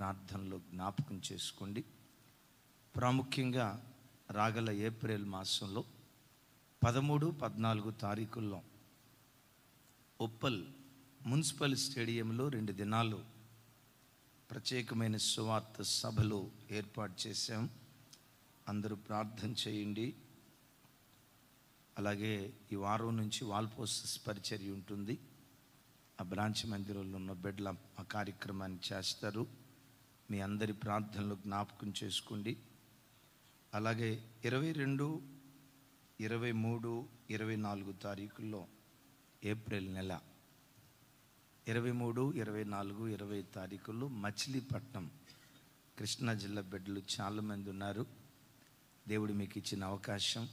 ప్రార్థనలో జ్ఞాపకం చేసుకోండి. ప్రాముఖ్యంగా రాగల ఏప్రిల్ మాసంలో 13, 14 తారీఖుల్లో ఉప్పల్ మున్సిపల్ స్టేడియంలో 2 దినాలు ప్రత్యేకమైన సువార్త సభలు ఏర్పాటు చేశాం. అందరూ ప్రార్థన చేయండి. అలాగే ఈ వారం నుంచి వాల్పోస్టర్స్ పరిచర్య ఉంటుంది. ఆ బ్రాంచ్ మందిరంలో ఉన్న బిడ్డల ఆ కార్యక్రమాన్ని చేస్తారు. మీ అందరి ప్రార్థనలు జ్ఞాపకం చేసుకోండి. అలాగే 22, 23, 24 తారీఖుల్లో ఏప్రిల్ నెల 23, 24, 20 తారీఖుల్లో మచిలీపట్నం కృష్ణా జిల్లా బిడ్డలు చాలామంది ఉన్నారు. దేవుడు మీకు ఇచ్చిన అవకాశం,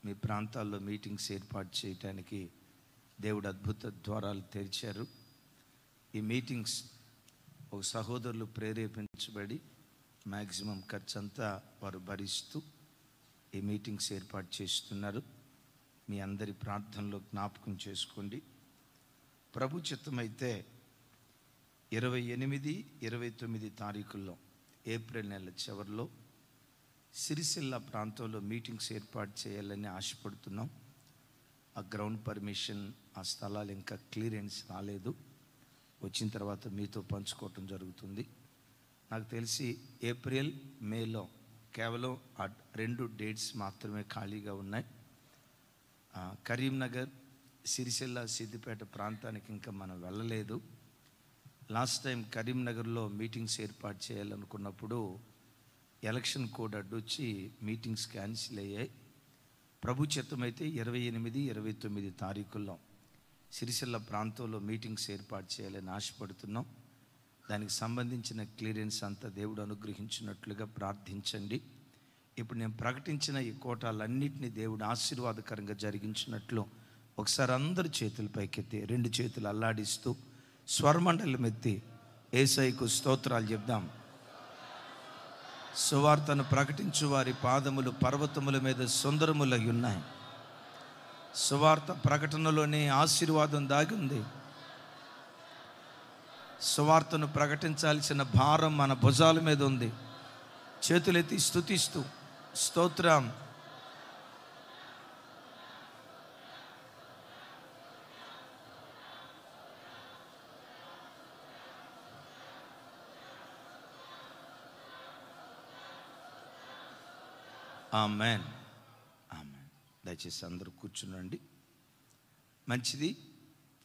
మీ ప్రాంతాల్లో మీటింగ్స్ ఏర్పాటు చేయడానికి దేవుడు అద్భుత ద్వారాలు తెరిచారు. ఈ మీటింగ్స్ ఒక సహోదరులు ప్రేరేపించబడి మ్యాక్సిమం ఖర్చు అంతా వారు భరిస్తూ ఈ మీటింగ్స్ ఏర్పాటు చేస్తున్నారు. మీ అందరి ప్రార్థనలో జ్ఞాపకం చేసుకోండి. ప్రభు చిత్తమైతే 28, 29 తారీఖుల్లో ఏప్రిల్ నెల చివరిలో సిరిసిల్ల ప్రాంతంలో మీటింగ్స్ ఏర్పాటు చేయాలని ఆశపడుతున్నాం. ఆ గ్రౌండ్ పర్మిషన్, ఆ స్థలాలు ఇంకా క్లియరెన్స్ రాలేదు. వచ్చిన తర్వాత మీతో పంచుకోవటం జరుగుతుంది. నాకు తెలిసి ఏప్రిల్, మేలో కేవలం 2 డేట్స్ మాత్రమే ఖాళీగా ఉన్నాయి. కరీంనగర్, సిరిసిల్ల, సిద్దిపేట ప్రాంతానికి ఇంకా మనం వెళ్ళలేదు. లాస్ట్ టైం కరీంనగర్లో మీటింగ్స్ ఏర్పాటు చేయాలనుకున్నప్పుడు ఎలక్షన్ కోడ్ అడ్డొచ్చి మీటింగ్స్ క్యాన్సిల్ అయ్యాయి. ప్రభు చిత్తమైతే 28, 29 తారీఖుల్లో సిరిసిల్ల ప్రాంతంలో మీటింగ్స్ ఏర్పాటు చేయాలని ఆశపడుతున్నాం. దానికి సంబంధించిన క్లియరెన్స్ అంతా దేవుడు అనుగ్రహించినట్లుగా ప్రార్థించండి. ఇప్పుడు నేను ప్రకటించిన ఈ కోటాలన్నింటినీ దేవుడు ఆశీర్వాదకరంగా జరిగించినట్లు ఒకసారి అందరు చేతులు పైకెత్తి 2 చేతులు అల్లాడిస్తూ స్వరమండలం ఎత్తి యేసయ్యకు స్తోత్రాలు చెప్దాం. సువార్తను ప్రకటించు వారి పాదములు పర్వతముల మీద సుందరములై ఉన్నాయి. సువార్త ప్రకటనలోనే ఆశీర్వాదం దాగి ఉంది. సువార్తను ప్రకటించాల్సిన భారం మన భుజాల మీద ఉంది. చేతులెత్తి స్తుతిస్తూ స్తోత్రం. ఆమేన్, ఆమేన్. దయచేసి అందరూ కూర్చునండి. మంచిది.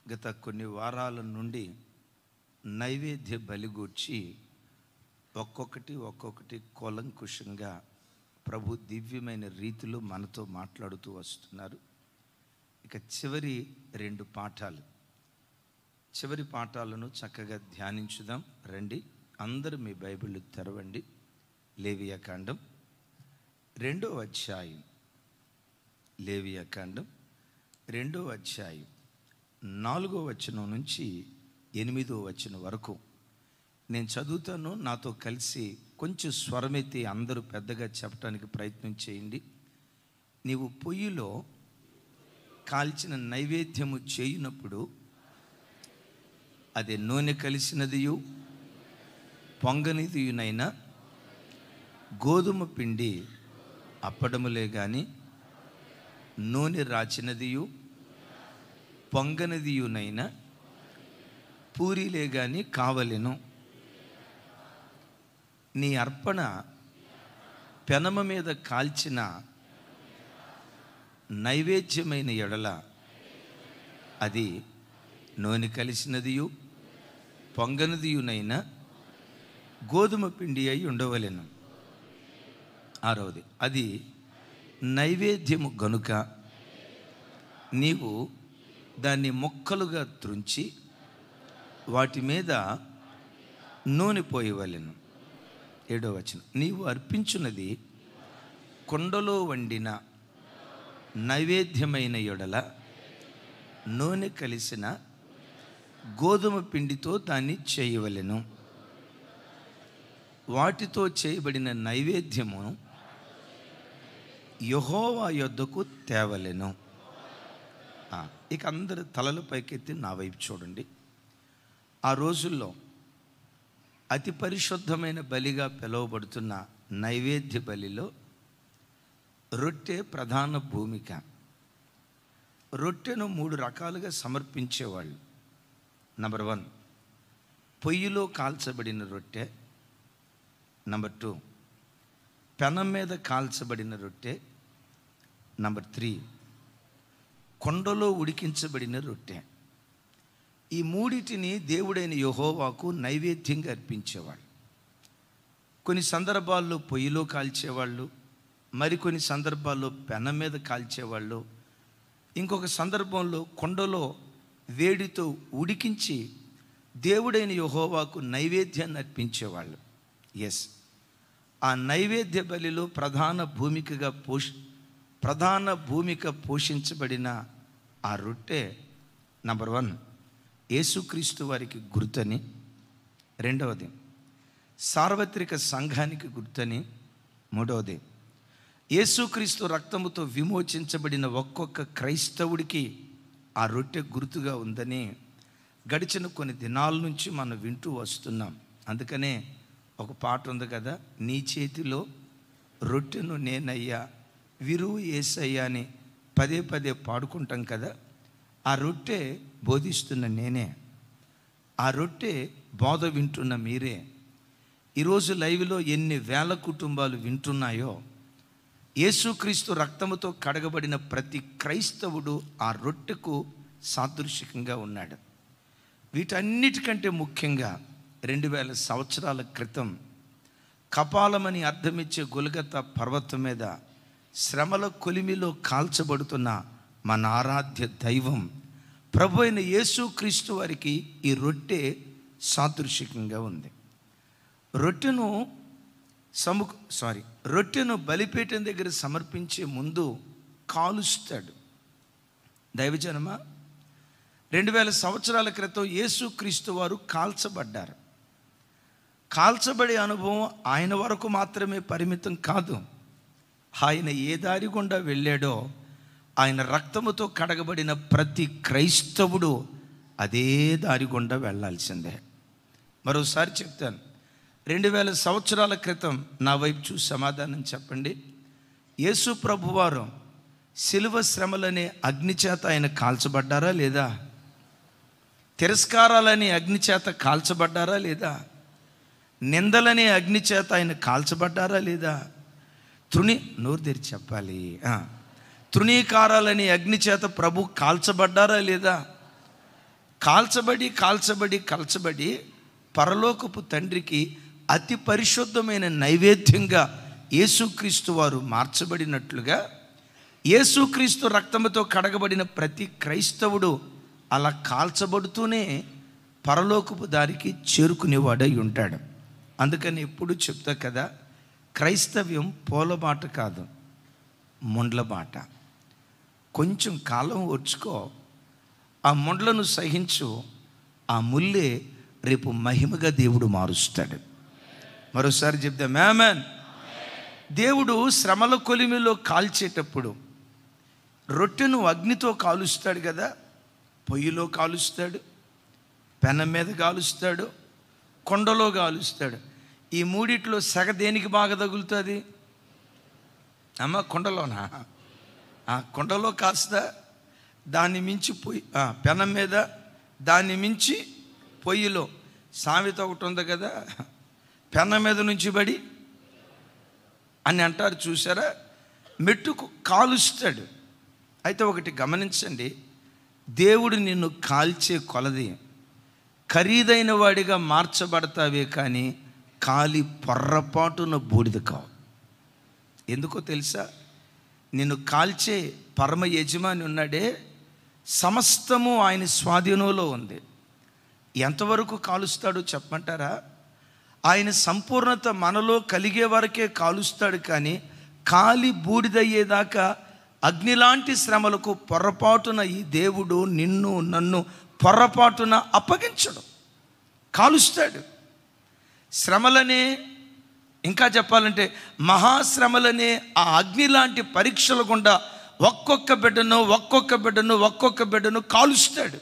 గత కొన్ని వారాల నుండి నైవేద్య బలి గూర్చి ఒక్కొక్కటి కూలంకుషంగా ప్రభు దివ్యమైన రీతిలో మనతో మాట్లాడుతూ వస్తున్నారు. ఇక చివరి 2 పాఠాలు, చివరి పాఠాలను చక్కగా ధ్యానించుదాం. రండి, అందరూ మీ బైబిల్ తెరవండి. లేవియాకాండం 2వ అధ్యాయం, లేవియాకాండం 2వ అధ్యాయం 4వ వచనం నుంచి 8వ వచనం వరకు నేను చదువుతాను. నాతో కలిసి కొంచెం స్వరమెత్తి అందరూ పెద్దగా చెప్పడానికి ప్రయత్నం చేయండి. నీవు పొయ్యిలో కాల్చిన నైవేద్యము చేయునప్పుడు అది నూనె కలిసినదియు పొంగనిదియునైనా గోధుమ పిండి అప్పడములే గాని నూనె రాచినదియు పొంగనిదియునైనా పూరీలే గాని కావలెను. నీ అర్పణ పెనమ మీద కాల్చిన నైవేద్యమైన ఎడల అది నూనె కలిసినదియు పొంగనిదియునైనా గోధుమ పిండి అయి ఉండవలెను. 6వది, అది నైవేద్యము గనుక నీవు దాన్ని ముక్కలుగా త్రుంచి వాటి మీద నూనె పోయవలెను. 7వ వచనం, నీవు అర్పించున్నది కుండలో వండిన నైవేద్యమైన ఎడల నూనె కలిసిన గోధుమ పిండితో దాన్ని చేయవలెను. వాటితో చేయబడిన నైవేద్యము యెహోవా యొద్దకు తేవలెను. ఇక అందరు తలలు పైకెత్తి నా వైపు చూడండి. ఆ రోజుల్లో అతి పరిశుద్ధమైన బలిగా పిలువబడుతున్న నైవేద్య బలిలో రొట్టె ప్రధాన భూమిక. రొట్టెను 3 రకాలుగా సమర్పించేవాళ్ళు. నంబర్ 1, పొయ్యిలో కాల్చబడిన రొట్టె. నంబర్ 2, పెనం మీద కాల్చబడిన రొట్టె. నంబర్ 3, కొండలో ఉడికించబడిన రొట్టె. ఈ మూడిటిని దేవుడైన యెహోవాకు నైవేద్యంగా అర్పించేవాళ్ళు. కొన్ని సందర్భాల్లో పొయ్యిలో కాల్చేవాళ్ళు, మరికొన్ని సందర్భాల్లో పెనం మీద కాల్చేవాళ్ళు, ఇంకొక సందర్భంలో కొండలో వేడితో ఉడికించి దేవుడైన యెహోవాకు నైవేద్యాన్ని అర్పించేవాళ్ళు. ఎస్, ఆ నైవేద్య బలిలో ప్రధాన భూమిక పోషించబడిన ఆ రొట్టె నంబర్ 1 యేసుక్రీస్తు వారికి గుర్తని, 2వది సార్వత్రిక సంఘానికి గుర్తని, 3వది యేసుక్రీస్తు రక్తముతో విమోచించబడిన ఒక్కొక్క క్రైస్తవుడికి ఆ రొట్టె గుర్తుగా ఉందని గడిచిన కొన్ని దినాల నుంచి మనం వింటూ వస్తున్నాం. అందుకనే ఒక పాట ఉంది కదా, నీ చేతిలో రొట్టెను నేనయ్యా విరువు యేసయ్యా అని పదే పదే పాడుకుంటాం కదా. ఆ రొట్టె బోధిస్తున్న నేనే, ఆ రొట్టె బోధ వింటున్న మీరే. ఈరోజు లైవ్లో ఎన్ని వేల కుటుంబాలు వింటున్నాయో, యేసుక్రీస్తు రక్తముతో కడగబడిన ప్రతి క్రైస్తవుడు ఆ రొట్టెకు సాదృశ్యంగా ఉన్నాడు. వీటన్నిటికంటే ముఖ్యంగా 2000 సంవత్సరాల క్రితం కపాలమని అర్థమిచ్చే గొల్గొతా పర్వతం మీద శ్రమల కొలిమిలో కాల్చబడుతున్న మన ఆరాధ్య దైవం ప్రభు అయిన యేసుక్రీస్తు వారికి ఈ రొట్టె సాదృశ్యంగా ఉంది. రొట్టెను బలిపీఠం దగ్గర సమర్పించే ముందు కాలుస్తాడు. దైవజనమ, 2000 సంవత్సరాల క్రితం యేసుక్రీస్తు వారు కాల్చబడ్డారు. కాల్చబడే అనుభవం ఆయన వరకు మాత్రమే పరిమితం కాదు. ఆయన ఏ దారి గుండా వెళ్ళాడో ఆయన రక్తముతో కడగబడిన ప్రతి క్రైస్తవుడు అదే దారి గుండా వెళ్ళాల్సిందే. మరోసారి చెప్తాను, 2000 సంవత్సరాల క్రితం నా వైపు చూసి సమాధానం చెప్పండి. యేసు ప్రభువారు శిలువ శ్రమలనే అగ్నిచేత ఆయన కాల్చబడ్డారా లేదా? తిరస్కారాలనే అగ్నిచేత కాల్చబడ్డారా లేదా? నిందలనే అగ్నిచేత ఆయన కాల్చబడ్డారా లేదా? నోరు తెరిచి చెప్పాలి. తృణీకారాలని అగ్నిచేత ప్రభు కాల్చబడ్డారా లేదా? కాల్చబడి పరలోకపు తండ్రికి అతి పరిశుద్ధమైన నైవేద్యంగా యేసుక్రీస్తు వారు మార్చబడినట్లుగా యేసుక్రీస్తు రక్తముతో కడగబడిన ప్రతి క్రైస్తవుడు అలా కాల్చబడుతూనే పరలోకపు దారికి చేరుకునేవాడై ఉంటాడు. అందుకని ఎప్పుడు చెప్తా కదా, క్రైస్తవ్యం పూలబాట కాదు, ముండ్ల బాట. కొంచెం కాలం ఓర్చుకో, ఆ ముండ్లను సహించు, ఆ ముల్లే రేపు మహిమగా దేవుడు మారుస్తాడు. మరోసారి చెప్దాం ఆమేన్. దేవుడు శ్రమల కొలిమిలో కాల్చేటప్పుడు రొట్టెను అగ్నితో కాలుస్తాడు కదా, పొయ్యిలో కాలుస్తాడు, పెనం మీద కాలుస్తాడు, కొండలో కాలుస్తాడు. ఈ మూడిట్లో సెగ దేనికి బాగా తగులుతుంది? అమ్మ కొండలోనా? కొండలో కాస్త, దాన్ని మించి పొయ్యి పెనం మీద, దాన్ని మించి పొయ్యిలో. సామెత ఒకటి ఉంది కదా, పెనం మీద నుంచి బడి అని అంటారు చూసారా. మెట్టుకు కాలుస్తాడు. అయితే ఒకటి గమనించండి, దేవుడు నిన్ను కాల్చే కొలది ఖరీదైన వాడిగా మార్చబడతావే కానీ కాలి పొర్రపాటున బూడిద కావు. ఎందుకో తెలుసా? నిన్ను కాల్చే పరమ యజమాని ఉన్నాడే, సమస్తము ఆయన స్వాధీనంలో ఉంది. ఎంతవరకు కాలుస్తాడో చెప్పమంటారా? ఆయన సంపూర్ణత మనలో కలిగే వరకే కాలుస్తాడు, కానీ కాలి బూడిదయ్యేదాకా అగ్నిలాంటి శ్రమలకు పొరపాటున ఈ దేవుడు నిన్ను నన్ను పొరపాటున అప్పగించడు, కాలుస్తాడు. శ్రమలనే, ఇంకా చెప్పాలంటే మహాశ్రమలనే ఆ అగ్ని లాంటి పరీక్షల గుండా ఒక్కొక్క బిడ్డను కాలుస్తాడు.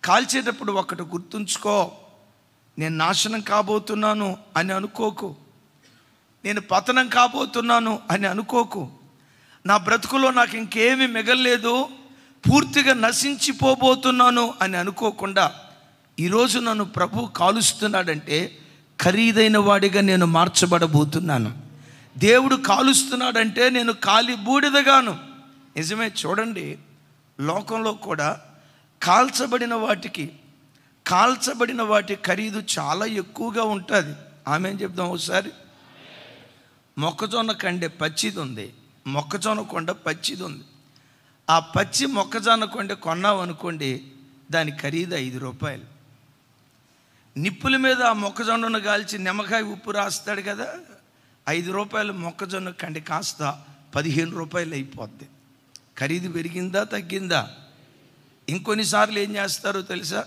కాల్చేటప్పుడు ఒకటి గుర్తుంచుకో, నేను నాశనం కాబోతున్నాను అని అనుకోకు. నేను పతనం కాబోతున్నాను అని అనుకోకు. నా బ్రతుకులో నాకు ఇంకేమీ మిగల్లేదు, పూర్తిగా నశించిపోబోతున్నాను అని అనుకోకుండా ఈరోజు నన్ను ప్రభు కాలుస్తున్నాడంటే ఖరీదైన వాడిగా నేను మార్చబడబోతున్నాను. దేవుడు కాలుస్తున్నాడంటే నేను కాలి బూడిదగాను. నిజమే. చూడండి, లోకంలో కూడా కాల్చబడిన వాటి ఖరీదు చాలా ఎక్కువగా ఉంటుంది. ఆమె ఏం చెప్దాం ఒకసారి. మొక్కజొన్న కండే పచ్చిది ఉంది, మొక్కజొన్న కొండ పచ్చిది ఉంది. ఆ పచ్చి మొక్కజొన్న కొండ కొన్నాం అనుకోండి, దాని ఖరీదు 5 రూపాయలు. నిప్పుల మీద ఆ మొక్కజొన్నను కాల్చి నిమ్మకాయ ఉప్పు రాస్తాడు కదా, 5 రూపాయలు మొక్కజొన్న కండి కాస్త 15 రూపాయలు అయిపోద్ది. ఖరీదు పెరిగిందా తగ్గిందా? ఇంకొన్నిసార్లు ఏం చేస్తారో తెలుసా?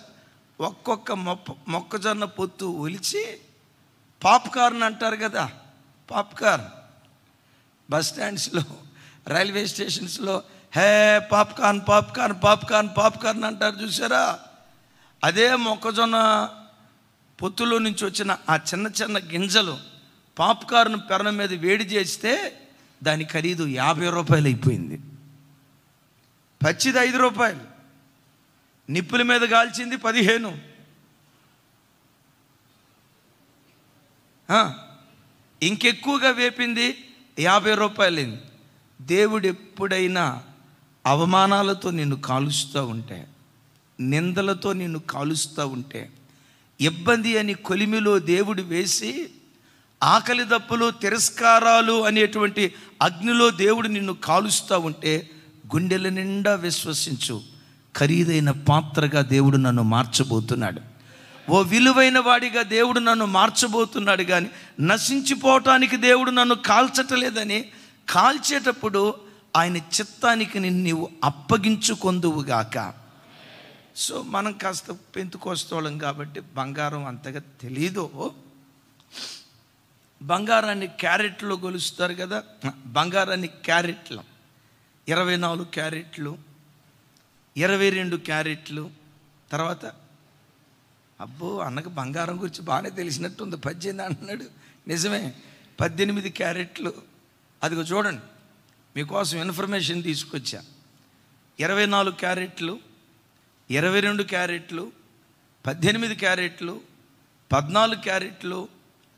ఒక్కొక్క మొక్కజొన్న పొత్తు ఒలిచి పాప్కార్న్ అంటారు కదా, పాప్కార్న్. బస్ స్టాండ్స్లో, రైల్వే స్టేషన్స్లో పాప్కార్న్ పాప్కార్న్ పాప్కార్న్ పాప్కార్న్ అంటారు చూసారా? అదే మొక్కజొన్న పొత్తులో నుంచి వచ్చిన ఆ చిన్న చిన్న గింజలు పాప్కార్న్ పెనం మీద వేడి చేస్తే దాని ఖరీదు 50 రూపాయలు అయిపోయింది. పచ్చిది 5 రూపాయలు, నిప్పుల మీద కాల్చింది 15, ఇంకెక్కువగా వేపింది 50 రూపాయలైంది. దేవుడు ఎప్పుడైనా అవమానాలతో నిన్ను కాలుస్తూ ఉంటే, నిందలతో నిన్ను కాలుస్తూ ఉంటే, ఇబ్బంది అని కొలిమిలో దేవుడు వేసి ఆకలి దప్పులు తిరస్కారాలు అనేటువంటి అగ్నిలో దేవుడు నిన్ను కాలుస్తూ ఉంటే గుండెల నిండా విశ్వసించు, ఖరీదైన పాత్రగా దేవుడు నన్ను మార్చబోతున్నాడు. ఓ విలువైన వాడిగా దేవుడు నన్ను మార్చబోతున్నాడు. కానీ నశించిపోవటానికి దేవుడు నన్ను కాల్చటలేదని, కాల్చేటప్పుడు ఆయన చిత్తానికి నీవు అప్పగించుకొందువుగాక. సో మనం కాస్త పెంతుకోస్తోళం కాబట్టి బంగారం అంతగా తెలీదు. బంగారాన్ని క్యారెట్లో కొలుస్తారు కదా, బంగారాన్ని క్యారెట్లు, 24 క్యారెట్లు, 22 క్యారెట్లు. తర్వాత అబ్బో అన్నకు బంగారం గురించి బాగానే తెలిసినట్టుంది, 18 అంటున్నాడు. నిజమే, 18 క్యారెట్లు. అదిగో చూడండి, మీకోసం ఇన్ఫర్మేషన్ తీసుకొచ్చా. 24 క్యారెట్లు, 22 క్యారెట్లు, 18 క్యారెట్లు, 14 క్యారెట్లు,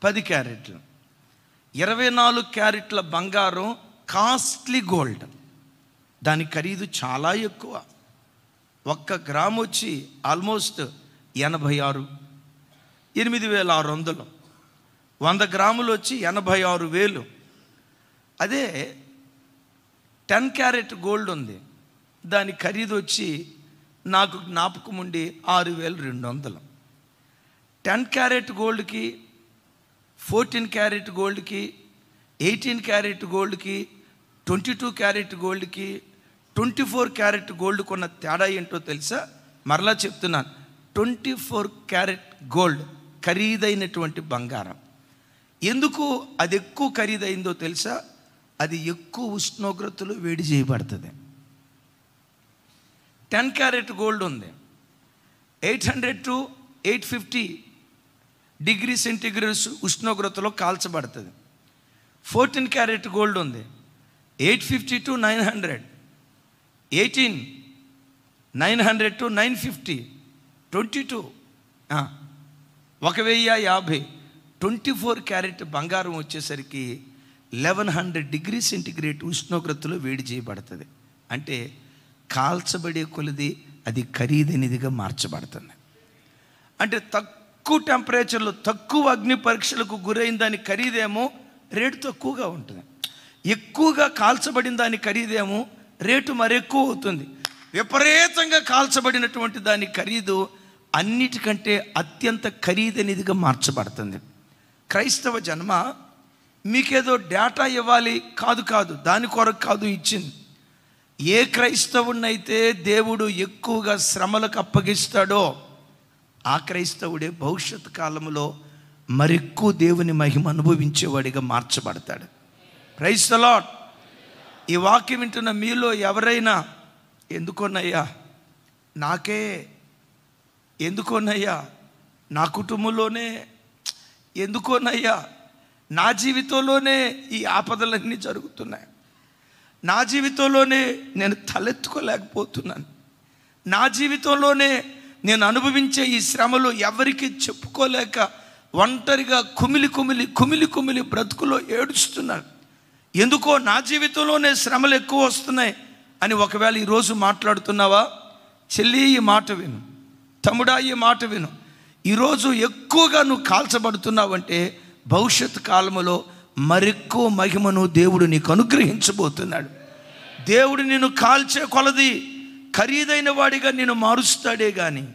10 క్యారెట్లు. 24 క్యారెట్ల బంగారం కాస్ట్లీ గోల్డ్. దాని ఖరీదు చాలా ఎక్కువ. 1 గ్రాము వచ్చి ఆల్మోస్ట్ 86, 8,600. 100 గ్రాములు వచ్చి 86,000. అదే 10 క్యారెట్ గోల్డ్ ఉంది, దాని ఖరీదు వచ్చి నాకు జ్ఞాపకం ఉండి 6,200. 10 క్యారెట్ గోల్డ్కి, 14 క్యారెట్ గోల్డ్కి, 18 క్యారెట్ గోల్డ్కి, 22 క్యారెట్ గోల్డ్కి, 24 క్యారెట్ గోల్డ్ కొన్న తేడా ఏంటో తెలుసా? మరలా చెప్తున్నాను, 24 క్యారెట్ గోల్డ్ ఖరీదైనటువంటి బంగారం. ఎందుకు అది ఎక్కువ ఖరీదైందో తెలుసా? అది ఎక్కువ ఉష్ణోగ్రతలో వేడి చేయబడుతుంది. 10 క్యారెట్ గోల్డ్ ఉంది, 800 to 850 డిగ్రీ సెంటీగ్రేడ్ ఉష్ణోగ్రతలో కాల్చబడుతుంది. 14 క్యారెట్ గోల్డ్ ఉంది, 850 to 900, 18 900 to 950, 22 1050. 24 క్యారెట్ బంగారం వచ్చేసరికి 1100 డిగ్రీ సెంటీగ్రేడ్ ఉష్ణోగ్రతలో వేడి చేయబడుతుంది. అంటే కాల్చబడే కొలది అది ఖరీదైనదిగా మార్చబడుతుంది. అంటే తక్కువ టెంపరేచర్లో, తక్కువ అగ్ని పరీక్షలకు గురైన దాని ఖరీదేమో రేటు తక్కువగా ఉంటుంది. ఎక్కువగా కాల్చబడిన దాని ఖరీదేమో రేటు మరెక్కువ అవుతుంది. విపరీతంగా కాల్చబడినటువంటి దాని ఖరీదు అన్నిటికంటే అత్యంత ఖరీదైనదిగా మార్చబడుతుంది. క్రైస్తవ జన్మ మీకేదో డేటా ఇవ్వాలి కాదు, దాని కొరకు కాదు ఇచ్చింది. ఏ క్రైస్తవుడినైతే దేవుడు ఎక్కువగా శ్రమలకు అప్పగిస్తాడో ఆ క్రైస్తవుడే భవిష్యత్ కాలంలో మరెక్కువ దేవుని మహిమ అనుభవించేవాడిగా మార్చబడతాడు. Praise the Lord. ఈ వాక్యం వింటున్న మీలో ఎవరైనా ఎందుకోనయ్యా నాకే, ఎందుకోనయ్యా నా కుటుంబంలోనే, ఎందుకోనయ్యా నా జీవితంలోనే ఈ ఆపదలన్నీ జరుగుతున్నాయి, నా జీవితంలోనే నేను తలెత్తుకోలేకపోతున్నాను, నా జీవితంలోనే నేను అనుభవించే ఈ శ్రమలు ఎవరికి చెప్పుకోలేక ఒంటరిగా కుమిలి కుమిలి కుమిలి కుమిలి బ్రతుకులో ఏడుస్తున్నాను, ఎందుకో నా జీవితంలోనే శ్రమలు ఎక్కువ వస్తున్నాయి అని ఒకవేళ ఈరోజు మాట్లాడుతున్నావా? చెల్లి, ఈ మాట విను. తమ్ముడా, ఈ మాట విను. ఈరోజు ఎక్కువగా నువ్వు కాల్చబడుతున్నావంటే భవిష్యత్ కాలంలో మరెక్కువ మహిమను దేవుడు నీకు అనుగ్రహించబోతున్నాడు. దేవుడు నిన్ను కాల్చే కొలది ఖరీదైన వాడిగా నేను మారుస్తాడే కానీ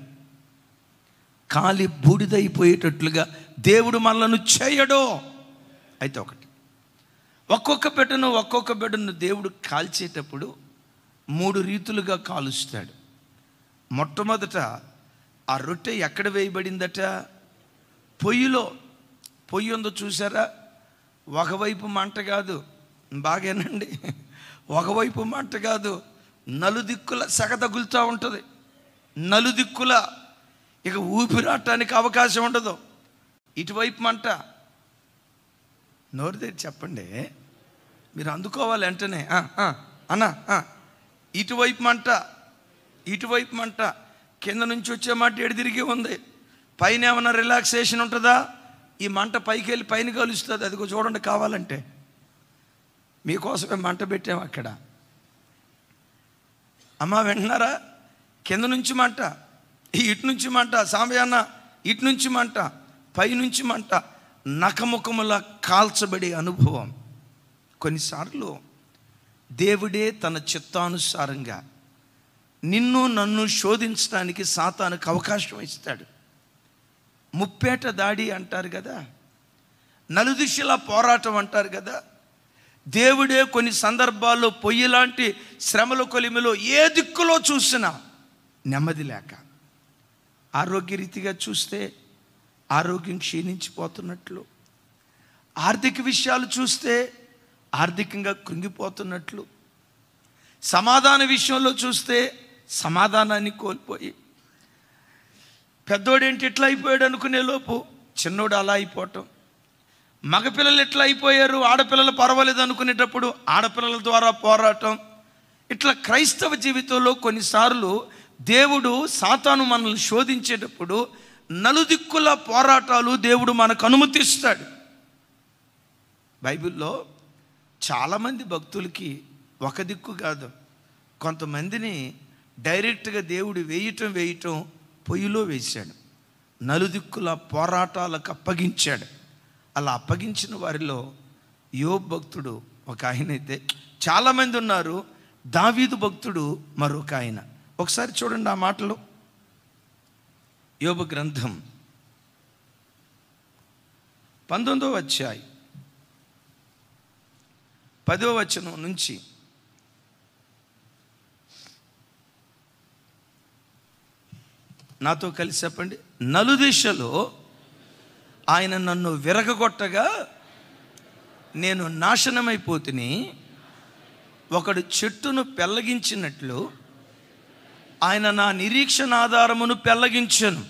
కాలి బూడిదైపోయేటట్లుగా దేవుడు మనలను చేయడో. అయితే ఒకటి, ఒక్కొక్క బిడ్డను దేవుడు కాల్చేటప్పుడు 3 రీతులుగా కాలుస్తాడు. మొట్టమొదట ఆ రొట్టె ఎక్కడ వేయబడిందట? పొయ్యిలో. పొయ్యి ఉందో చూసారా? ఒకవైపు మంట కాదు, బాగేనండి, ఒకవైపు మంట కాదు, నలుదిక్కుల సెగ తగులుతూ ఉంటుంది. నలుదిక్కుల ఇక ఊపిరాటానికి అవకాశం ఉండదు. ఇటువైపు మంట, నోరు తెరిచి చెప్పండి, మీరు అందుకోవాలి వెంటనే. అన్నా, ఇటువైపు మంట, ఇటువైపు మంట, కింద నుంచి వచ్చే మాట ఎడు తిరిగి ఉంది. పైన ఏమన్నా రిలాక్సేషన్ ఉంటుందా? ఈ మంట పైకి వెళ్ళి పైన కలుస్తుంది. అదిగో చూడండి, కావాలంటే మీకోసమే మంట పెట్టాము అక్కడ. అమ్మా వింటున్నారా? కింద నుంచి మంట, ఇటు నుంచి మంట, సామయాన్న ఇటు నుంచి మంట, పైనుంచి మంట, నఖముఖములా కాల్చబడే అనుభవం. కొన్నిసార్లు దేవుడే తన చిత్తానుసారంగా నిన్ను నన్ను శోధించడానికి సాతానుకు అవకాశం ఇస్తాడు. ముప్పేట దాడి అంటారు కదా, నలుదిశల పోరాటం అంటారు కదా. దేవుడే కొన్ని సందర్భాల్లో పొయ్యి లాంటి శ్రమల కొలిమిలో ఏ దిక్కులో చూసినా నెమ్మది లేక, ఆరోగ్యరీతిగా చూస్తే ఆరోగ్యం క్షీణించిపోతున్నట్లు, ఆర్థిక విషయాలు చూస్తే ఆర్థికంగా కృంగిపోతున్నట్లు, సమాధాన విషయంలో చూస్తే సమాధానాన్ని కోల్పోయి, పెద్దోడేంటి ఇట్లా అయిపోయాడు అనుకునే లోపు చిన్నోడు అలా అయిపోవటం, మగపిల్లలు ఎట్లా అయిపోయారు, ఆడపిల్లలు పర్వాలేదు అనుకునేటప్పుడు ఆడపిల్లల ద్వారా పోరాటం. ఇట్లా క్రైస్తవ జీవితంలో కొన్నిసార్లు దేవుడు సాతాను మనల్ని శోధించేటప్పుడు నలుదిక్కుల పోరాటాలు దేవుడు మనకు అనుమతిస్తాడు. బైబిల్లో చాలామంది భక్తులకి ఒక దిక్కు కాదు, కొంతమందిని డైరెక్ట్గా దేవుడు వేయటం పొయ్యిలో వేశాడు, నలుదిక్కుల పోరాటాలకు అప్పగించాడు. అలా అప్పగించిన వారిలో యోబు భక్తుడు ఒక ఆయన అయితే, చాలామంది ఉన్నారు. దావీదు భక్తుడు మరొక ఆయన. ఒకసారి చూడండి ఆ మాటలు. యోబు గ్రంథం 19వ అధ్యాయం 10వ వచనం నుంచి నాతో కలిసి చెప్పండి. నలుదిశలో ఆయన నన్ను విరగగొట్టగా నేను నాశనమైపోతుని, ఒకడు చెట్టును పెళ్ళగించినట్లు ఆయన నా నిరీక్షణ ఆధారమును పెళ్ళగించను.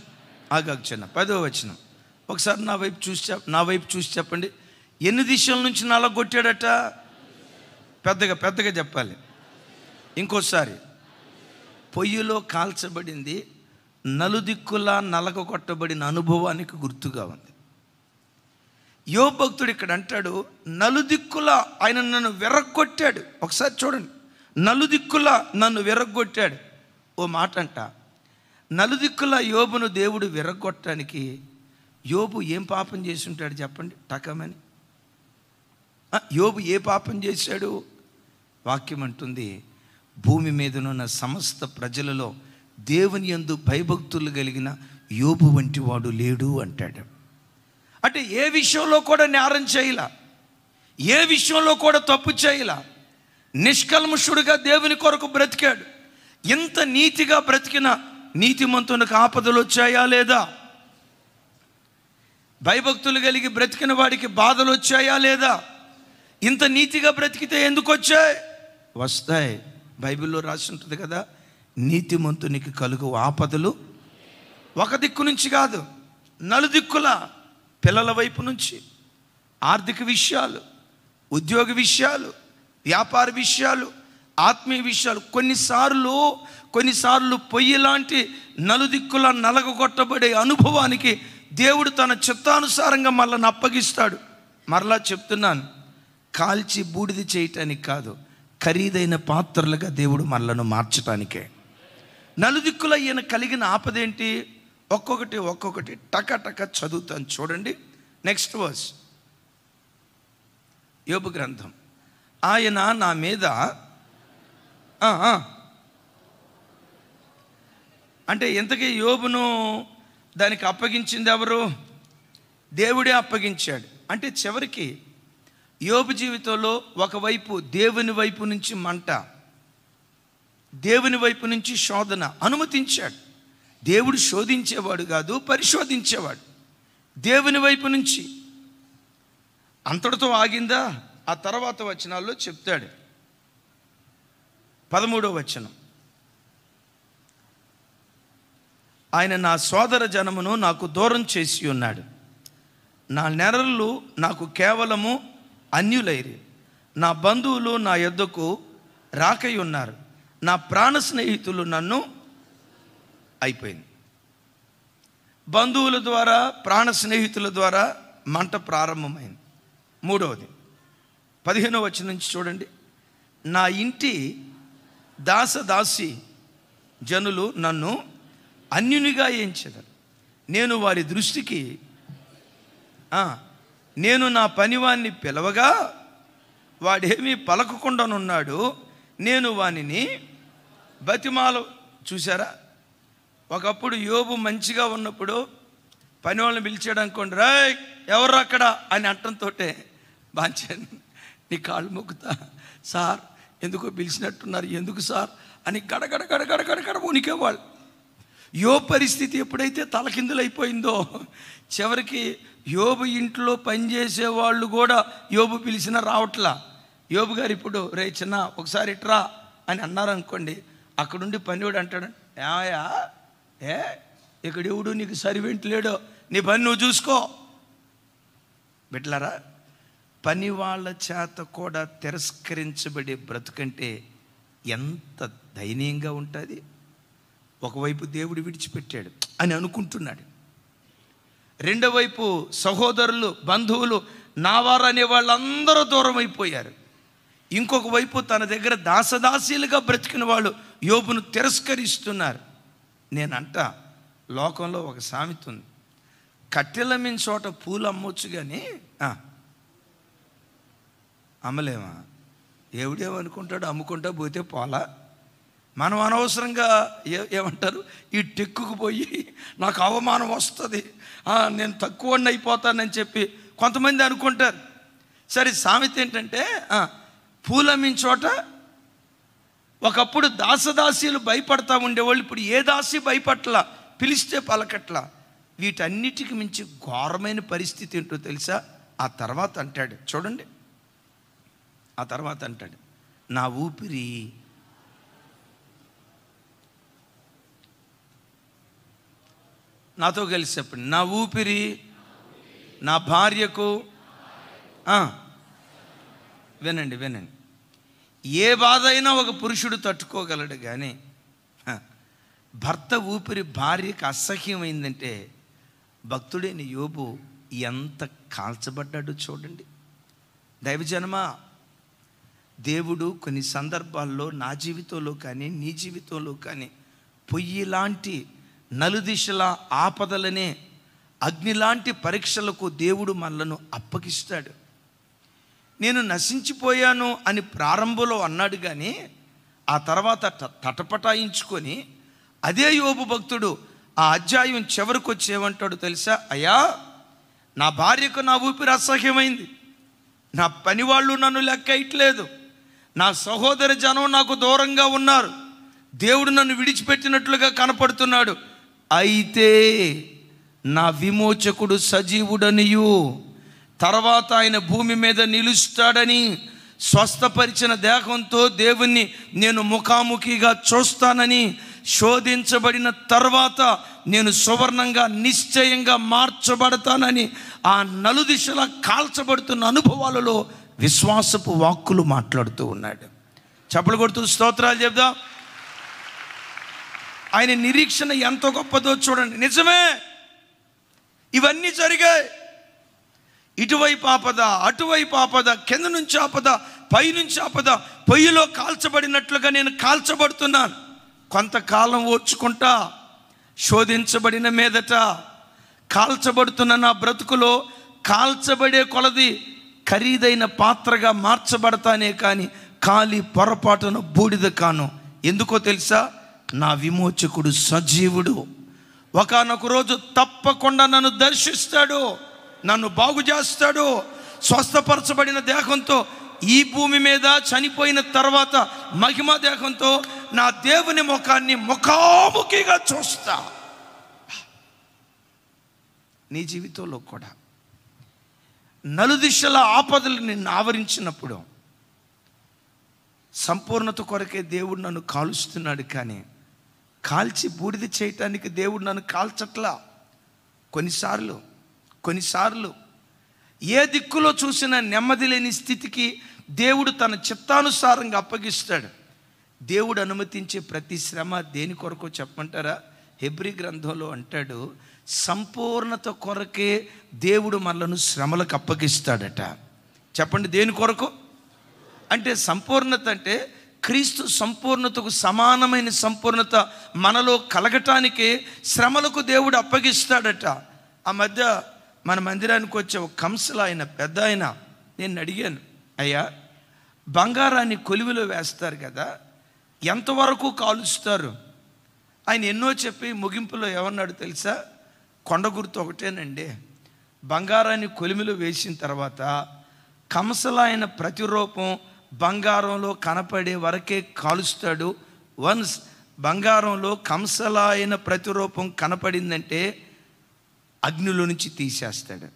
ఆగాక్షణ 10వ వచనం ఒకసారి నా వైపు చూసి చెప్పండి. ఎన్ని దిశల నుంచి నలగొట్టాడట? పెద్దగా చెప్పాలి. ఇంకోసారి, పొయ్యిలో కాల్చబడింది నలుదిక్కులా నలగొట్టబడిన అనుభవానికి గుర్తుగా ఉంది. యోబు భక్తుడు ఇక్కడ అంటాడు, నలుదిక్కులా ఆయన నన్ను విరగ్గొట్టాడు. ఒకసారి చూడండి, నలుదిక్కులా నన్ను విరగ్గొట్టాడు. ఓ మాట అంట, నలుదిక్కులా యోబును దేవుడు విరగ్గొట్టడానికి యోబు ఏం పాపం చేసి ఉంటాడు చెప్పండి టకమని. యోబు ఏ పాపం చేశాడు? వాక్యం అంటుంది, భూమి మీదనున్న సమస్త ప్రజలలో దేవుని యందు భయభక్తులు కలిగిన యోబు వంటి వాడు లేడు అంటాడు. అంటే ఏ విషయంలో కూడా నేరం చేయలా, ఏ విషయంలో కూడా తప్పు చేయలా, నిష్కల్మషుడిగా దేవుని కొరకు బ్రతికాడు. ఎంత నీతిగా బ్రతికిన నీతిమంతునికి ఆపదలు వచ్చాయా లేదా? భయభక్తులు కలిగి బ్రతికిన వాడికి బాధలు వచ్చాయా లేదా? ఇంత నీతిగా బ్రతికితే ఎందుకు వచ్చాయి? వస్తాయి. బైబిల్లో రాసి ఉంటుంది కదా, నీతిమంతునికి కలుగు ఆపదలు ఒక దిక్కు నుంచి కాదు, నలుదిక్కుల పిల్లల వైపు నుంచి, ఆర్థిక విషయాలు, ఉద్యోగ విషయాలు, వ్యాపార విషయాలు, ఆత్మీయ విషయాలు, కొన్నిసార్లు పొయ్యి లాంటి నలుదిక్కుల నలగొట్టబడే అనుభవానికి దేవుడు తన చిత్తానుసారంగా మనల్ని అప్పగిస్తాడు. మరలా చెప్తున్నాను, కాల్చి బూడిద చేయటానికి కాదు, ఖరీదైన పాత్రలుగా దేవుడు మనలను మార్చటానికే. నలుదిక్కుల ఈయన కలిగిన ఆపదేంటి? ఒక్కొక్కటి టక చదువుతాను చూడండి. నెక్స్ట్ వర్స్, యోబు గ్రంథం. ఆయన నా మీద అంటే ఇంతకీ యోబును దానికి అప్పగించింది ఎవరు? దేవుడే అప్పగించాడు. అంటే చివరికి యోబు జీవితంలో ఒకవైపు దేవుని వైపు నుంచి మంట, దేవుని వైపు నుంచి శోధన అనుమతించాడు. దేవుడు శోధించేవాడు కాదు, పరిశోధించేవాడు. దేవుని వైపు నుంచి. అంతటితో ఆగిందా? ఆ తర్వాత వచనాల్లో చెప్తాడు. 13వ వచనం, ఆయన నా సోదర జనమును నాకు దూరం చేసి ఉన్నాడు, నా నెరళ్ళు నాకు కేవలము అన్యులైరి, నా బంధువులు నా యొద్దకు రాకై ఉన్నారు, నా ప్రాణ స్నేహితులు నన్ను అయిపోయింది. బంధువుల ద్వారా, ప్రాణ స్నేహితుల ద్వారా మంట ప్రారంభమైంది. 3వది 15వ వచనం నుంచి చూడండి. నా ఇంటి దాసదాసి జనులు నన్ను అన్యునిగా ఎంచెదరు, నేను వారి దృష్టికి నేను నా పనివాణ్ణి పిలవగా వాడేమీ పలకకుండానున్నాడు, నేను వానిని బతిమాల. చూసారా, ఒకప్పుడు యోబు మంచిగా ఉన్నప్పుడు పని వాళ్ళని పిలిచాడు అనుకోండి, రాయ్ ఎవరు అక్కడ అని అంటంతో బాంచాను, నీ కాళ్ళు మొక్కుతా సార్, ఎందుకో పిలిచినట్టున్నారు, ఎందుకు సార్ అని గడగడ ఉనికేవాళ్ళు. యోబు పరిస్థితి ఎప్పుడైతే తలకిందులైపోయిందో, చివరికి యోబు ఇంట్లో పనిచేసే వాళ్ళు కూడా యోబు పిలిచినా రావట్లా. యోబు గారు ఇప్పుడు రే చిన్న ఒకసారి ఇట్రా అని అన్నారనుకోండి, అక్కడుండి పనివాడు అంటాడు, ఏమయ్యా ఇక్కడ ఎవడు నీకు సర్వెంట్ లేడో, నీ పని నువ్వు చూసుకో. బిడ్డలారా, పని వాళ్ళ చేత కూడా తిరస్కరించబడే బ్రతుకంటే ఎంత దయనీయంగా ఉంటుంది. ఒకవైపు దేవుడు విడిచిపెట్టాడు అని అనుకుంటున్నాడు, రెండో వైపు సహోదరులు, బంధువులు, నావారు అనే వాళ్ళందరూ దూరం అయిపోయారు. ఇంకొక వైపు తన దగ్గర దాసదాసీలుగా బ్రతికిన వాళ్ళు యోబును తిరస్కరిస్తున్నారు. నేనంట, లోకంలో ఒక సామెత ఉంది, కట్టెల మీద చోట పూలు అమ్మొచ్చు కానీ అమ్మలేమా? ఎవడేమనుకుంటాడు, అమ్ముకుంటా పోతే పోలా. మనం అనవసరంగా ఏమంటారు, ఈ టెక్కుకు పోయి నాకు అవమానం వస్తుంది, నేను తక్కువ అయిపోతానని చెప్పి కొంతమంది అనుకుంటారు. సరే, సామెత ఏంటంటే పూలమ్మిన చోట ఒకప్పుడు దాసదాసీలు భయపడతా ఉండేవాళ్ళు, ఇప్పుడు ఏ దాసి భయపట్ల, పిలిస్తే పలకట్ల. వీటన్నిటికి మించి ఘోరమైన పరిస్థితి ఏంటో తెలుసా? ఆ తర్వాత అంటాడు చూడండి, ఆ తర్వాత అంటాడు, నా ఊపిరి నాతో కలిసి చెప్పండి, నా ఊపిరి నా భార్యకు. వినండి, ఏ బాధ అయినా ఒక పురుషుడు తట్టుకోగలడు, కానీ భర్త ఊపిరి భార్యకు అసహ్యమైందంటే భక్తుడైన యోబు ఎంత కాల్చబడ్డాడు చూడండి. దైవజనమా, దేవుడు కొన్ని సందర్భాల్లో నా జీవితంలో కానీ నీ జీవితంలో కానీ పొయ్యి లాంటి నలుదిశల ఆపదలనే అగ్నిలాంటి పరీక్షలకు దేవుడు మనలను అప్పగిస్తాడు. నేను నశించిపోయాను అని ప్రారంభంలో అన్నాడు, కానీ ఆ తర్వాత తటపటాయించుకొని అదే యోబు భక్తుడు ఆ అధ్యాయం చివరికి వచ్చి ఏమంటాడు తెలుసా? అయ్యా, నా భార్యకు నా ఊపిరి అసహ్యమైంది, నా పనివాళ్ళు నన్ను లెక్కయట్లేదు, నా సహోదర జనం నాకు దూరంగా ఉన్నారు, దేవుడు నన్ను విడిచిపెట్టినట్లుగా కనపడుతున్నాడు, అయితే నా విమోచకుడు సజీవుడనియు తర్వాత ఆయన భూమి మీద నిలుస్తాడని స్వస్థపరిచిన దేహంతో దేవుణ్ణి నేను ముఖాముఖిగా చూస్తానని శోధించబడిన తర్వాత నేను సువర్ణంగా నిశ్చయంగా మార్చబడతానని ఆ నలుదిశలా కాల్చబడుతున్న అనుభవాలలో విశ్వాసపు వాక్కులు మాట్లాడుతూ ఉన్నాడు. చప్పలు కొడుతూ స్తోత్రాలు చెప్దాం. ఆయన నిరీక్షణ ఎంత గొప్పదో చూడండి. నిజమే, ఇవన్నీ జరిగాయి. ఇటువైపు ఆపద, అటువైపు ఆపద, కింద నుంచి ఆపద, పైనుంచి ఆపద, పొయ్యిలో కాల్చబడినట్లుగా నేను కాల్చబడుతున్నాను. కొంతకాలం ఓర్చుకుంటా, శోధించబడిన మీదట కాల్చబడుతున్న నా బ్రతుకులో కాల్చబడే కొలది ఖరీదైన పాత్రగా మార్చబడతానే కానీ కాలి పొరపాటున బూడిద కాను. ఎందుకో తెలుసా? నా విమోచకుడు సజీవుడు. ఒకానొక రోజు తప్పకుండా నన్ను దర్శిస్తాడు, నన్ను బాగు చేస్తాడు. స్వస్థపరచబడిన దేహంతో ఈ భూమి మీద చనిపోయిన తర్వాత మహిమ దేహంతో నా దేవుని ముఖాన్ని ముఖాముఖిగా చూస్తా. నీ జీవితంలో కూడా నలుదిశల ఆపదలు నిన్ను ఆవరించినప్పుడు సంపూర్ణత కొరకే దేవుడు నన్ను కాలుస్తున్నాడు, కానీ కాల్చి బూడిద చేయటానికి దేవుడు నన్ను కాల్చట్లా. కొన్నిసార్లు ఏ దిక్కులో చూసినా నెమ్మది లేని స్థితికి దేవుడు తన చిత్తానుసారంగా అప్పగిస్తాడు. దేవుడు అనుమతించే ప్రతి శ్రమ దేని కొరకో చెప్పమంటారా? హెబ్రీ గ్రంథంలో అంటాడు, సంపూర్ణత కొరకే దేవుడు మనలను శ్రమలకు అప్పగిస్తాడట. చెప్పండి, దేని కొరకు? అంటే సంపూర్ణత అంటే క్రీస్తు సంపూర్ణతకు సమానమైన సంపూర్ణత మనలో కలగటానికి శ్రమలకు దేవుడు అప్పగిస్తాడట. ఆ మధ్య మన మందిరానికి వచ్చే ఒక కంసల ఆయన, పెద్ద ఆయన, నేను అడిగాను, అయ్యా బంగారాన్ని కొలివిలో వేస్తారు కదా, ఎంతవరకు కాలుస్తారు? ఆయన ఎన్నో చెప్పి ముగింపులో ఏమన్నాడు తెలుసా? కొండ గుర్తు ఒకటేనండి, బంగారాన్ని కొలిమిలో వేసిన తర్వాత కంసలాయన ప్రతిరూపం బంగారంలో కనపడే వరకే కాలుస్తాడు. వన్స్ బంగారంలో కంసలాయన ప్రతిరూపం కనపడిందంటే అగ్నిలో నుంచి తీసేస్తాడు.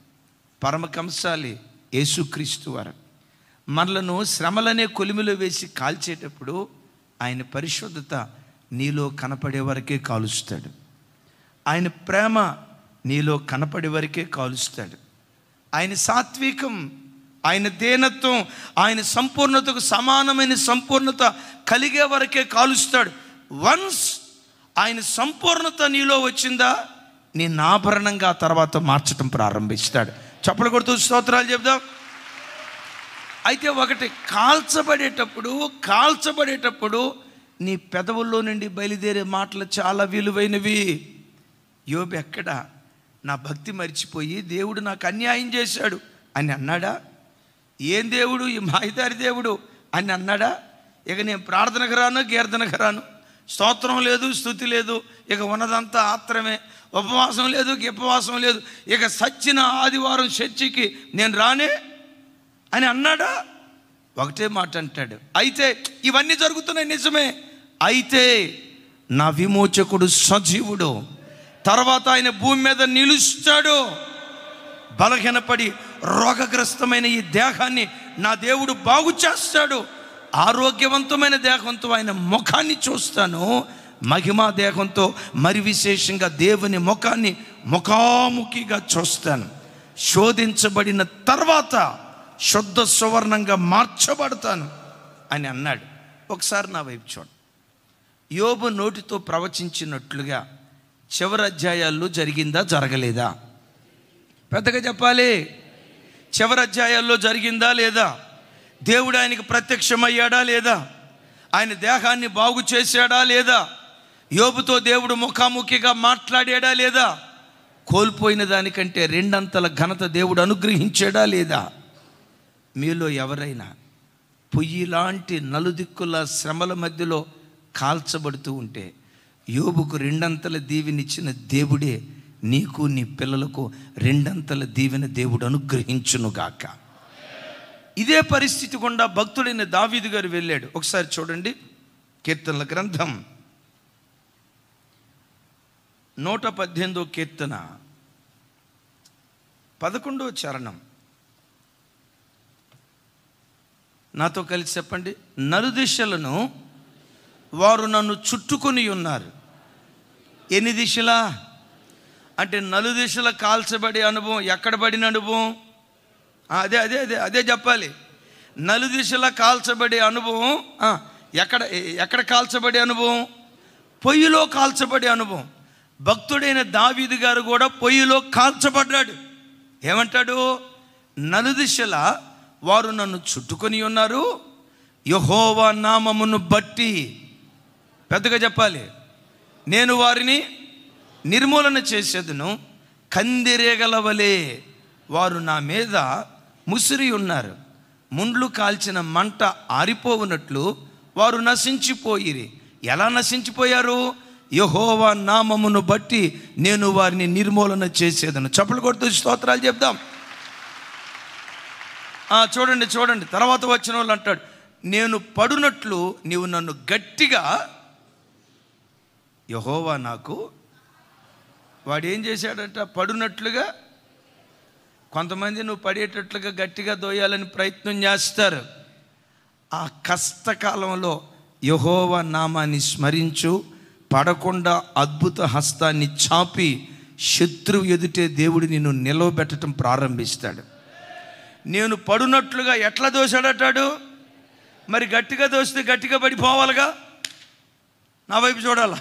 పరమ కంసాలి యేసుక్రీస్తు వారు మనలను శ్రమలనే కొలిమిలో వేసి కాల్చేటప్పుడు ఆయన పరిశుద్ధత నీలో కనపడే వరకే కాలుస్తాడు. ఆయన ప్రేమ నీలో కనపడే వరకే కాలుస్తాడు. ఆయన సాత్వికం, ఆయన దీనత్వం, ఆయన సంపూర్ణతకు సమానమైన సంపూర్ణత కలిగే వరకే కాలుస్తాడు. వన్స్ ఆయన సంపూర్ణత నీలో వచ్చిందా, నిన్ను ఆభరణంగా తర్వాత మార్చడం ప్రారంభిస్తాడు. చప్పలు కొడుతూ స్తోత్రాలు చెప్దాం. అయితే ఒకటి, కాల్చబడేటప్పుడు నీ పెదవుల్లో నుండి బయలుదేరే మాటలు చాలా విలువైనవి. యోబు ఎక్కడ నా భక్తి మర్చిపోయి దేవుడు నాకు అన్యాయం చేశాడు అని అన్నాడా? ఏం దేవుడు, ఈ మాయిదారి దేవుడు అని అన్నాడా? ఇక నేను ప్రార్థనకు రాను, కీర్తనకు రాను, స్తోత్రం లేదు, స్తుతి లేదు, ఇక ఉన్నదంతా ఆత్రమే, ఉపవాసం లేదు, ఉపవాసం లేదు, ఇక సచ్చిన ఆదివారం చర్చికి నేను రానే అని అన్నాడా? ఒకటే మాట అంటాడు, అయితే ఇవన్నీ జరుగుతున్నాయి నిజమే, అయితే నా విమోచకుడు సజీవుడు, తర్వాత ఆయన భూమి మీద నిలుస్తాడు. బలహీనపడి రోగగ్రస్తమైన ఈ దేహాన్ని నా దేవుడు బాగు చేస్తాడు. ఆరోగ్యవంతమైన దేహంతో ఆయన ముఖాన్ని చూస్తాను, మహిమా దేహంతో మరి విశేషంగా దేవుని ముఖాన్ని ముఖాముఖిగా చూస్తాను. శోధించబడిన తర్వాత శుద్ధ సువర్ణంగా మార్చబడతాను అని అన్నాడు. ఒకసారి నా వైపు చూడండి. యోబు నోటితో ప్రవచించినట్లుగా చివరి అధ్యాయాల్లో జరిగిందా, జరగలేదా? పెద్దగా చెప్పాలి. చివరి అధ్యాయాల్లో జరిగిందా లేదా? దేవుడు ఆయనకు ప్రత్యక్షమయ్యాడా లేదా? ఆయన దేహాన్ని బాగు చేశాడా లేదా? యోబుతో దేవుడు ముఖాముఖిగా మాట్లాడాడా లేదా? కోల్పోయిన దానికంటే రెండంతల ఘనత దేవుడు అనుగ్రహించాడా లేదా? మీలో ఎవరైనా పొయ్యి లాంటి నలుదిక్కుల శ్రమల మధ్యలో కాల్చబడుతూ ఉంటే యోబుకు రెండంతల దీవెనిచ్చిన దేవుడే నీకు నీ పిల్లలకు రెండంతల దీవెన దేవుడు అనుగ్రహించునుగాక. ఇదే పరిస్థితి గుండా భక్తుడైన దావీదు గారు వెళ్ళాడు. ఒకసారి చూడండి, కీర్తనల గ్రంథం 118వ కీర్తన 11వ చరణం. నాతో కలిసి చెప్పండి. నలుదిశలను వారు నన్ను చుట్టుకొని ఉన్నారు, ఎన్ని దిశలా అంటే నలుదిశల కాల్చబడే అనుభవం. ఎక్కడ పడిన అనుభవం? అదే అదే అదే అదే చెప్పాలి. నలుదిశల కాల్చబడే అనుభవం. ఎక్కడ కాల్చబడే అనుభవం? పొయ్యిలో కాల్చబడే అనుభవం. భక్తుడైన దావీదు గారు కూడా పొయ్యిలో కాల్చబడ్డాడు. ఏమంటాడు? నలుదిశల వారు నన్ను చుట్టుకొని ఉన్నారు, యెహోవా నామమును బట్టి, పెద్దగా చెప్పాలి, నేను వారిని నిర్మూలన చేసేదను. కందిరేగల వలె వారు నా మీద ముసిరి ఉన్నారు. ముండ్లు కాల్చిన మంట ఆరిపోవునట్లు వారు నశించిపోయిరి. ఎలా నశించిపోయారు? యెహోవా నామమును బట్టి నేను వారిని నిర్మూలన చేసేదను. చప్పలు కొడుతూ స్తోత్రాలు చెప్దాం. చూడండి చూడండి, తర్వాత వచ్చిన వాళ్ళు అంటాడు, నేను పడునట్లు నీవు నన్ను గట్టిగా, యెహోవా నాకు, వాడు ఏం చేశాడట? పడునట్లుగా. కొంతమంది నువ్వు పడేటట్లుగా గట్టిగా దోయాలని ప్రయత్నం చేస్తారు. ఆ కష్టకాలంలో యెహోవా నామాన్ని స్మరించు, పడకుండా అద్భుత హస్తాన్ని చాపి శత్రువు ఎదుటే దేవుడు నిన్ను నిలవబెట్టడం ప్రారంభిస్తాడు. నేను పడునట్లుగా ఎట్లా దోశాడటాడు? మరి గట్టిగా దోస్తే గట్టిగా పడిపోవాలిగా. నా వైపు చూడాలా?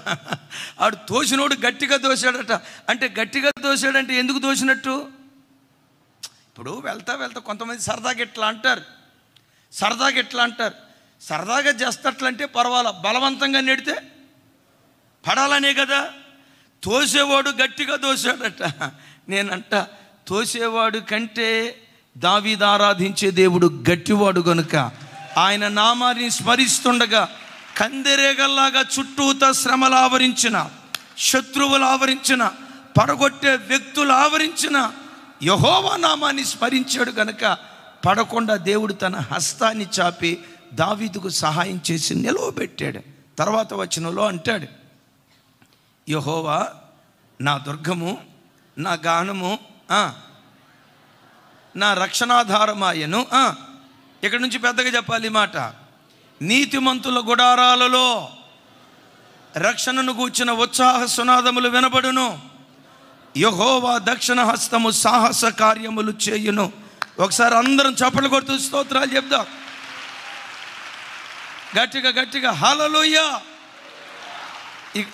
ఆడు తోసినోడు గట్టిగా దోశాడట. అంటే గట్టిగా దోశాడంటే ఎందుకు దోసినట్టు? ఇప్పుడు వెళ్తా వెళ్తా కొంతమంది సరదాగా ఎట్లా అంటారు, సరదాగా చేస్తట్లంటే పర్వాలా, బలవంతంగా నెడితే పడాలనే కదా. తోసేవాడు గట్టిగా దోశాడట. నేనంట, తోసేవాడు కంటే దావీదు ఆరాధించే దేవుడు గట్టివాడు గనుక ఆయన నామాన్ని స్మరిస్తుండగా కందిరేగల్లాగా చుట్టూత శ్రమలు ఆవరించిన, శత్రువులు ఆవరించిన, పడగొట్టే వ్యక్తులు ఆవరించిన యెహోవా నామాన్ని స్మరించాడు గనుక పడకుండా దేవుడు తన హస్తాన్ని చాపి దావీదుకు సహాయం చేసి నిలవబెట్టాడు. తర్వాత వచనంలో అంటాడు, యెహోవా నా దుర్గము, నా గానము, నా రక్షణాధారమాయను. ఇక్కడ నుంచి పెద్దగా చెప్పాలి ఈ మాట. నీతిమంతుల గుడారాలలో రక్షణను గూర్చిన ఉత్సాహ సునాదములు వినబడును. యెహోవా దక్షిణ హస్తము సాహస కార్యములు చేయును. ఒకసారి అందరం చప్పట్లు కొడుతూ స్తోత్రాలు చెప్దాం. గట్టిగా గట్టిగా హల్లెలూయా.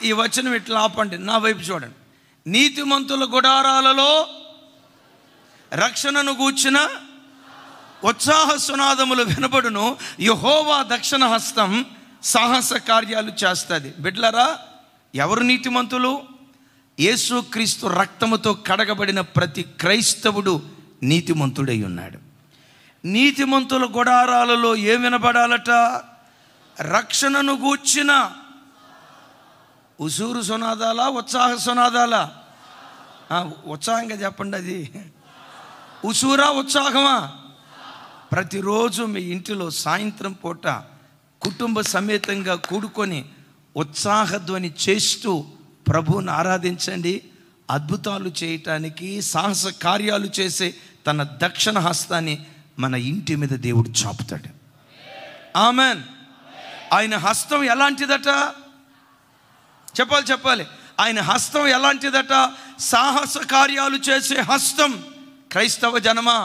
ఈ వచనం ఇట్లా ఆపండి, నా వైపు చూడండి. నీతిమంతుల గుడారాలలో రక్షణను గూర్చిన ఉత్సాహ సునాదములు వినబడును. యెహోవా దక్షిణ హస్తం సాహస కార్యాలు చేస్తుంది. బిడ్లరా, ఎవరు నీతిమంతులు? యేసుక్రీస్తు రక్తముతో కడగబడిన ప్రతి క్రైస్తవుడు నీతిమంతుడై ఉన్నాడు. నీతిమంతుల గుడారాలలో ఏం వినబడాలట? రక్షణను గూర్చిన ఉసూరు సునాదాలా, ఉత్సాహ సునాదాలా? ఉత్సాహంగా చెప్పండి. అది ఉసూరా, ఉత్సాహమా? ప్రతిరోజు మీ ఇంటిలో సాయంత్రం పూట కుటుంబ సమేతంగా కూడుకొని ఉత్సాహధ్వని చేస్తూ ప్రభువుని ఆరాధించండి. అద్భుతాలు చేయటానికి, సాహస కార్యాలు చేసే తన దక్షిణ హస్తాన్ని మన ఇంటి మీద దేవుడు చాపుతాడు. ఆమెన్. ఆయన హస్తం ఎలాంటిదట? చెప్పాలి. ఆయన హస్తం ఎలాంటిదట? సాహస కార్యాలు చేసే హస్తం. క్రైస్తవ జనమా,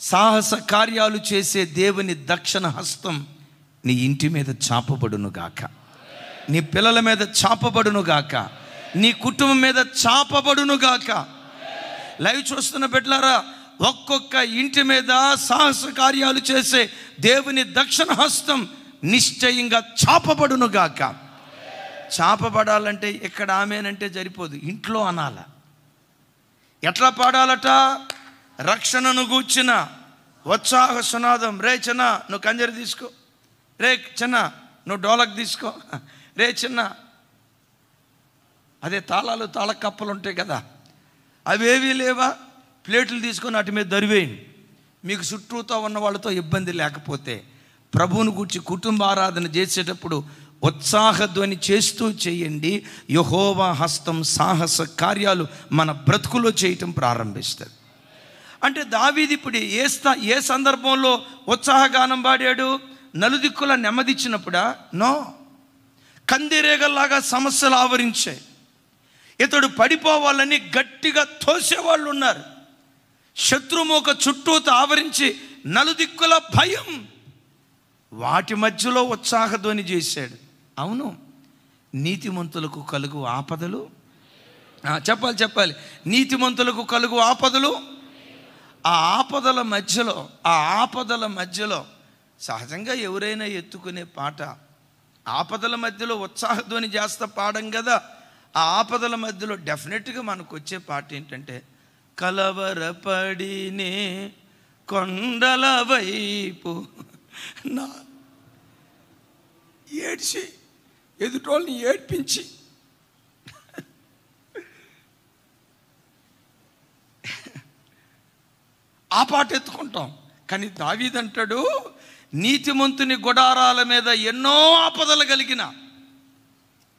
సాహస కార్యాలు చేసే దేవుని దక్షిణ హస్తం నీ ఇంటి మీద చాపబడునుగాక, నీ పిల్లల మీద చాపబడునుగాక, నీ కుటుంబం మీద చాపబడునుగాక. లైవ్ చూస్తున్న బిడ్డలారా, ఒక్కొక్క ఇంటి మీద సాహస కార్యాలు చేసే దేవుని దక్షిణ హస్తం నిశ్చయంగా చాపబడునుగాక. చాపబడాలంటే ఇక్కడ ఆమెనంటే సరిపోదు, ఇంట్లో అనాల. ఎట్లా పాడాలట? రక్షణను గూర్చిన ఉత్సాహ సునాదం. రే చిన్న నువ్వు కంజరి తీసుకో, రే చిన్న నువ్వు డోలక్ తీసుకో, రే చిన్న అదే తాళాలు తాళకప్పలు ఉంటాయి కదా, అవేవీ లేవా? ప్లేట్లు తీసుకొని అటు మీద దరివేయండి. మీకు చుట్టూతో ఉన్న వాళ్ళతో ఇబ్బంది లేకపోతే ప్రభువుని గూర్చి కుటుంబ ఆరాధన చేసేటప్పుడు ఉత్సాహధ్వని చేస్తూ చేయండి. యెహోవా హస్తం సాహస కార్యాలు మన బ్రతుకులో చేయటం ప్రారంభిస్తుంది. అంటే దావీదు ఇప్పుడు ఏ సందర్భంలో ఉత్సాహగానం పాడాడు? నలుదిక్కుల నెమ్మదిచ్చినప్పుడా? నో. కందిరేగల్లాగా సమస్యలు ఆవరించాయి. ఇతడు పడిపోవాలని గట్టిగా తోసేవాళ్ళు ఉన్నారు. శత్రుమోక చుట్టూతో ఆవరించి నలుదిక్కుల భయం. వాటి మధ్యలో ఉత్సాహధ్వని చేశాడు. అవును, నీతిమంతులకు కలుగు ఆపదలు, చెప్పాలి, నీతిమంతులకు కలుగు ఆపదలు. ఆ ఆపదల మధ్యలో సహజంగా ఎవరైనా ఎత్తుకునే పాట, ఆపదల మధ్యలో ఉత్సాహధ్వని చేస్తా పాడం కదా. ఆ ఆపదల మధ్యలో డెఫినెట్గా మనకు వచ్చే పాట ఏంటంటే, కలవరపడినే కొండల వైపు నా ఏడ్చి ఎదుటోళ్ళని ఏడ్పించి ఆ పాట ఎత్తుకుంటాం. కానీ దావీదంటాడు, నీతిమంతుని గుడారాల మీద ఎన్నో ఆపదలు కలిగిన,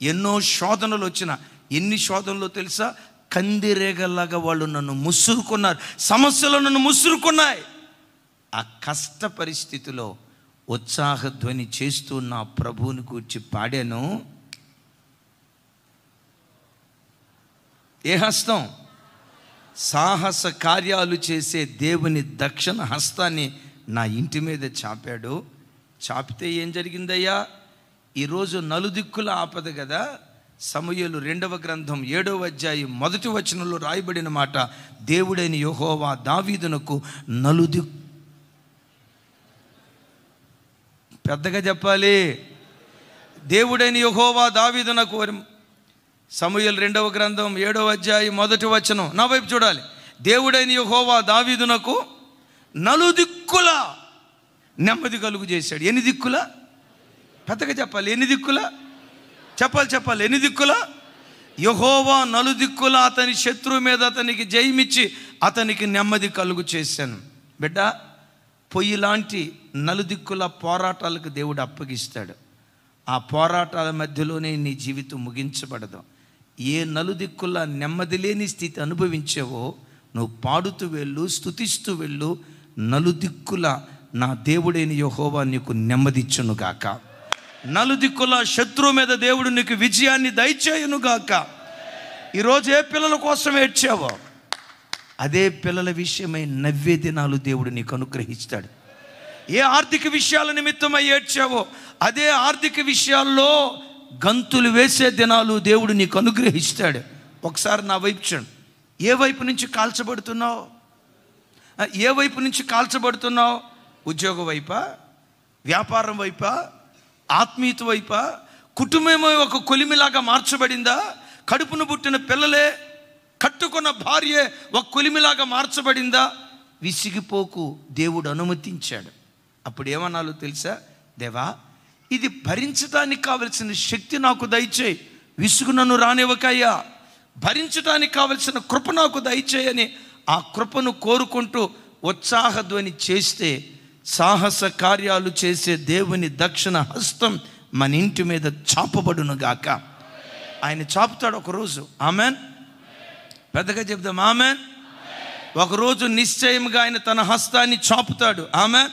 ఎన్నో శోధనలు వచ్చిన. ఎన్ని శోధనలు తెలుసా? కందిరేగల్లాగా వాళ్ళు నన్ను ముసురుకున్నారు, సమస్యలు నన్ను ముసురుకున్నాయి. ఆ కష్ట పరిస్థితిలో ఉత్సాహధ్వని చేస్తూ నా ప్రభువుని కూర్చి పాడాను. ఏ హస్తం? సాహస కార్యాలు చేసే దేవుని దక్షిణ హస్తాన్ని నా ఇంటి మీద చాపాడు. చాపితే ఏం జరిగిందయ్యా? ఈరోజు నలుదిక్కుల ఆపద కదా. సమూయేలు 2వ గ్రంథం 7వ అధ్యాయం 1వ వచనంలో రాయబడిన మాట, దేవుడైన యెహోవా దావీదునకు పెద్దగా చెప్పాలి, దేవుడైన యెహోవా దావీదునకు. సమూయేలు 2వ గ్రంథం 7వ అధ్యాయం 1వ వచనం, నా వైపు చూడాలి. దేవుడైన యెహోవా దావీదునకు నలుదిక్కుల నెమ్మది కలుగు చేశాడు. ఎన్ని దిక్కుల? పెద్దగా చెప్పాలి, ఎన్ని దిక్కుల? చెప్పాలి, ఎన్ని దిక్కుల? యెహోవా నలుదిక్కుల అతని శత్రువు మీద అతనికి జయమిచ్చి అతనికి నెమ్మది కలుగు చేశాను. బిడ్డ, పొయ్యి లాంటి నలుదిక్కుల పోరాటాలకు దేవుడు అప్పగిస్తాడు. ఆ పోరాటాల మధ్యలోనే నీ జీవితం ముగించబడదు. ఏ నలుదిక్కుల నెమ్మది లేని స్థితి అనుభవించావో నువ్వు పాడుతూ వెళ్ళు, స్తుతిస్తూ వెళ్ళు. నలుదిక్కుల నా దేవుడైన యెహోవా నీకు నెమ్మదిచ్చునుగాక. నలుదిక్కుల శత్రువు మీద దేవుడు నీకు విజయాన్ని దయచేయునుగాక. ఈరోజు ఏ పిల్లల కోసం ఏడ్చావో అదే పిల్లల విషయమై నవ్వే దినాలు దేవుడు నీకు అనుగ్రహిస్తాడు. ఏ ఆర్థిక విషయాల నిమిత్తమై ఏడ్చావో అదే ఆర్థిక విషయాల్లో గంతులు వేసే దినాలు దేవుడు నీకు అనుగ్రహిస్తాడు. ఒకసారి నా వైపు చూడు. ఏ వైపు నుంచి కాల్చబడుతున్నావు? ఏ వైపు నుంచి కాల్చబడుతున్నావు? ఉద్యోగ వైపా? వ్యాపారం వైపా? ఆత్మీయత వైపా? కుటుంబమే ఒక కొలిమిలాగా మార్చబడిందా? కడుపును పుట్టిన పిల్లలే, కట్టుకున్న భార్యే ఒక కొలిమిలాగా మార్చబడిందా? విసిగిపోకు, దేవుడు అనుమతించాడు. అప్పుడు ఏమన్నాలో తెలుసా? దేవా, ఇది భరించడానికి కావలసిన శక్తి నాకు దయచేయి, విసుగు నన్ను రానివ్వకయ్యా, భరించడానికి కావలసిన కృప నాకు దయచేయని ఆ కృపను కోరుకుంటూ ఉత్సాహధ్వని చేస్తే సాహస కార్యాలు చేసే దేవుని దక్షిణ హస్తం మన ఇంటి మీద చాపబడునుగాక. ఆయన చాపుతాడు ఒకరోజు. ఆమెన్. పెద్దగా చెప్దాం ఆమెన్. ఒకరోజు నిశ్చయంగా ఆయన తన హస్తాన్ని చాపుతాడు. ఆమెన్.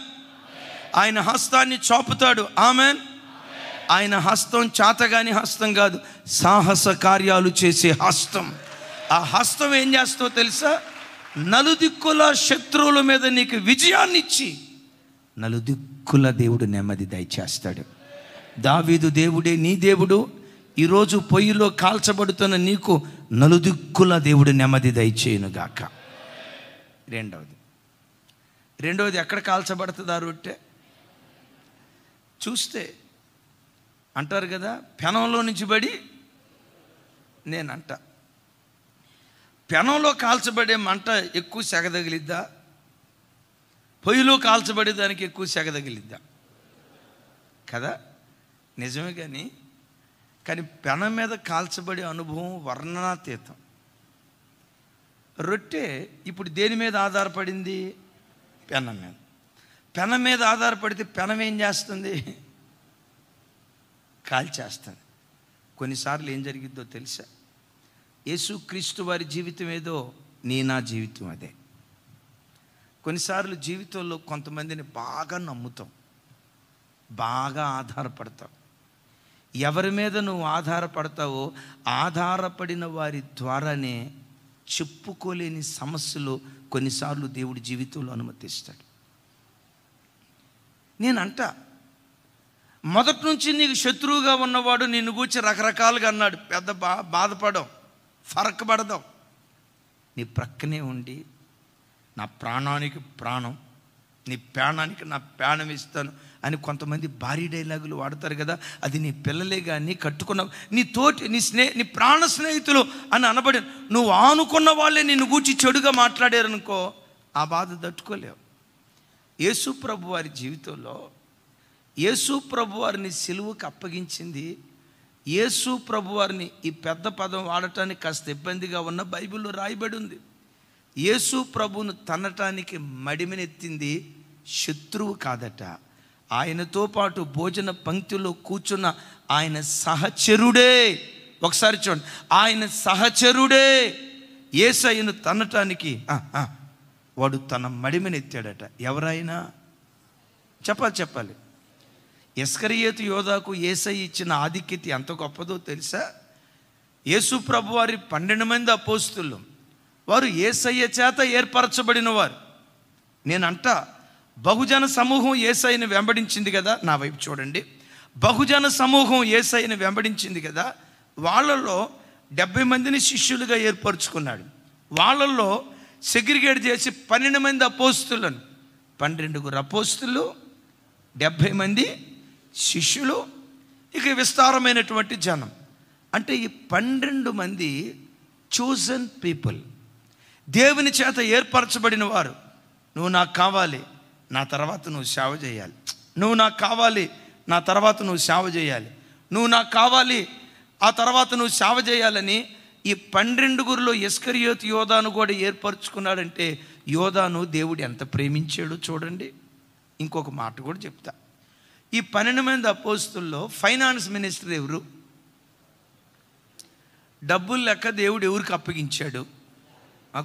ఆయన హస్తాన్ని చాపుతాడు. ఆమెన్. ఆయన హస్తం చాతగాని హస్తం కాదు, సాహస కార్యాలు చేసే హస్తం. ఆ హస్తం ఏం చేస్తావో తెలుసా? నలుదిక్కుల శత్రువుల మీద నీకు విజయాన్ని ఇచ్చి నలుదిక్కుల దేవుడు నెమ్మది దయచేస్తాడు. దావీదు దేవుడే నీ దేవుడు. ఈరోజు పొయ్యిలో కాల్చబడుతున్న నీకు నలుదిక్కుల దేవుడు నెమ్మది దయచేయునుగాక. రెండవది ఎక్కడ కాల్చబడుతుందా? రొట్టె చూస్తే అంటారు కదా, పెనంలో నుంచి పడి. నేనంట, పెనంలో కాల్చబడే మంట ఎక్కువ సెగ తగిలిద్దా, పొయ్యిలో కాల్చబడే దానికి ఎక్కువ సెగ తగిలిద్దా? కదా, నిజమే. కానీ పెనం మీద కాల్చబడే అనుభవం వర్ణనాతీతం. రొట్టె ఇప్పుడు దేని మీద ఆధారపడింది? పెనం మీద. పెనం మీద ఆధారపడితే పెనం ఏం చేస్తుంది? కాల్చేస్తుంది. కొన్నిసార్లు ఏం జరిగిద్దో తెలుసా? యేసుక్రీస్తు వారి జీవితం ఏదో నా జీవితం అదే. కొన్నిసార్లు జీవితంలో కొంతమందిని బాగా నమ్ముతాం, బాగా ఆధారపడతాం. ఎవరి మీద నువ్వు ఆధారపడతావో ఆధారపడిన వారి ద్వారానే చెప్పుకోలేని సమస్యలు కొన్నిసార్లు దేవుడి జీవితంలో అనుమతిస్తాడు. నేనంట మొదటి నుంచి నీకు శత్రువుగా ఉన్నవాడు నిన్ను గూర్చి రకరకాలుగా అన్నాడు. పెద్ద బాధపడవు, ఫరక్ పడదాం. నీ ప్రక్కనే ఉండి నా ప్రాణానికి ప్రాణం, నీ ప్రాణానికి నా ప్రాణం ఇస్తాను అని కొంతమంది భారీ డైలాగులు వాడతారు కదా. అది నీ పిల్లలే కానీ కట్టుకున్న నీ తోటి నీ ప్రాణ స్నేహితులు అని అనబడి నువ్వు ఆనుకున్న వాళ్ళే నిన్ను గూర్చి చెడుగా మాట్లాడారనుకో, ఆ బాధ తట్టుకోలేవు. యేసు ప్రభు వారి జీవితంలో యేసు ప్రభు వారిని సిలువకు అప్పగించింది. యేసు ప్రభు వారిని, ఈ పెద్ద పదం వాడటానికి కాస్త ఇబ్బందిగా ఉన్న బైబిల్లో రాయబడి ఉంది. యేసు ప్రభువును తన్నటానికి మడిమెనెత్తింది శత్రువు కాదట, ఆయనతో పాటు భోజన పంక్తిలో కూర్చున్న ఆయన సహచరుడే. ఒకసారి చూడండి, ఆయన సహచరుడే యేసయ్యను తన్నటానికి వాడు తన మడిమెనెత్తాడట. ఎవరైనా చెప్పాలి. ఇస్కరియోతు యోధాకు యేసయ్య ఇచ్చిన ఆధిక్యత ఎంత గొప్పదో తెలుసా? యేసు ప్రభు వారి 12 మంది అపోస్తులు, వారు యేసయ్య చేత ఏర్పరచబడిన వారు. నేనంట బహుజన సమూహం యేసయ్యను వెంబడించింది కదా. నా వైపు చూడండి, బహుజన సమూహం యేసయ్యను వెంబడించింది కదా. వాళ్ళల్లో 70 మందిని శిష్యులుగా ఏర్పరచుకున్నాడు. వాళ్ళల్లో సెగ్రిగేట్ చేసి 12 మంది అపోస్తులను, 12 అపోస్తులు, 70 మంది శిష్యులు, ఇక విస్తారమైనటువంటి జనం. అంటే ఈ 12 మంది చూజన్ పీపుల్, దేవుని చేత ఏర్పరచబడిన వారు. నువ్వు నాకు కావాలి, నా తర్వాత నువ్వు సేవ చేయాలి. నువ్వు నాకు కావాలి, నా తర్వాత నువ్వు సేవ చేయాలి. నువ్వు నాకు కావాలి, ఆ తర్వాత నువ్వు సేవ చేయాలని ఈ 12 ఇస్కరియోతు యోధాను కూడా ఏర్పరచుకున్నాడంటే యోధాను దేవుడు ఎంత ప్రేమించాడో చూడండి. ఇంకొక మాట కూడా చెప్తా. ఈ 12 మంది అపోస్తుల్లో ఫైనాన్స్ మినిస్టర్ ఎవరు? డబ్బులు లెక్క దేవుడు ఎవరికి అప్పగించాడు?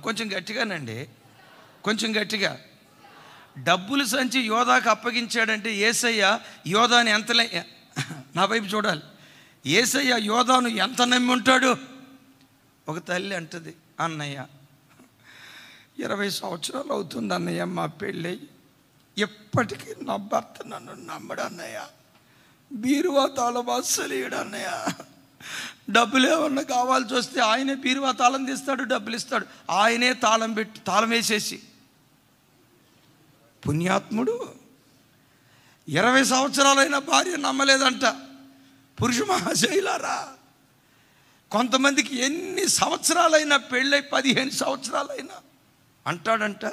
కొంచెం గట్టిగానండి, కొంచెం గట్టిగా. డబ్బులు సంచి యోధాకు అప్పగించాడంటే యేసయ్య యోధాని ఎంత, నా వైపు చూడాలి, యేసయ్య యోధాను ఎంత నమ్మి ఉంటాడు? ఒక తల్లి అంటది, అన్నయ్య 20 సంవత్సరాలు అవుతుంది అన్నయ్య మా పెళ్ళి, ఎప్పటికీ నా భర్త నన్ను నమ్మడు అన్నయ్య, బీరువా తాళం అస్సలేడు అన్నయ్య, డబ్బులు ఏమన్నా కావాల్సి వస్తే ఆయనే బీరువా తాళం తీస్తాడు, డబ్బులు ఇస్తాడు, ఆయనే తాళం వేసేసి. పుణ్యాత్ముడు 20 సంవత్సరాలైన భార్య నమ్మలేదంట. పురుష మహాశైలారా, కొంతమందికి ఎన్ని సంవత్సరాలైనా పెళ్ళై 15 సంవత్సరాలైనా అంటాడంట.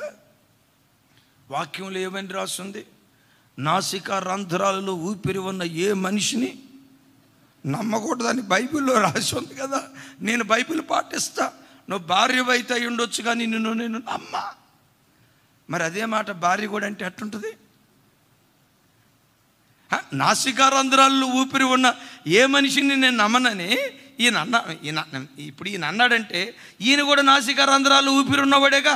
వాక్యంలో ఏమని రాస్తుంది? నాసికా రంధ్రాలలో ఊపిరి ఉన్న ఏ మనిషిని నమ్మకూడదని బైబిల్లో రాసి ఉంది కదా. నేను బైబిల్ పాటిస్తా, నువ్వు భార్య అయితే అయి ఉండొచ్చు కానీ నేను నమ్మా. మరి అదే మాట భార్య కూడా అంటే ఎట్టుంటుంది? నాసికా రంధ్రాల్లో ఊపిరి ఉన్న ఏ మనిషిని నేను నమ్మనని ఇప్పుడు ఈయన అన్నాడంటే ఈయన కూడా నాసికా రంధ్రాలు ఊపిరి ఉన్నవాడేగా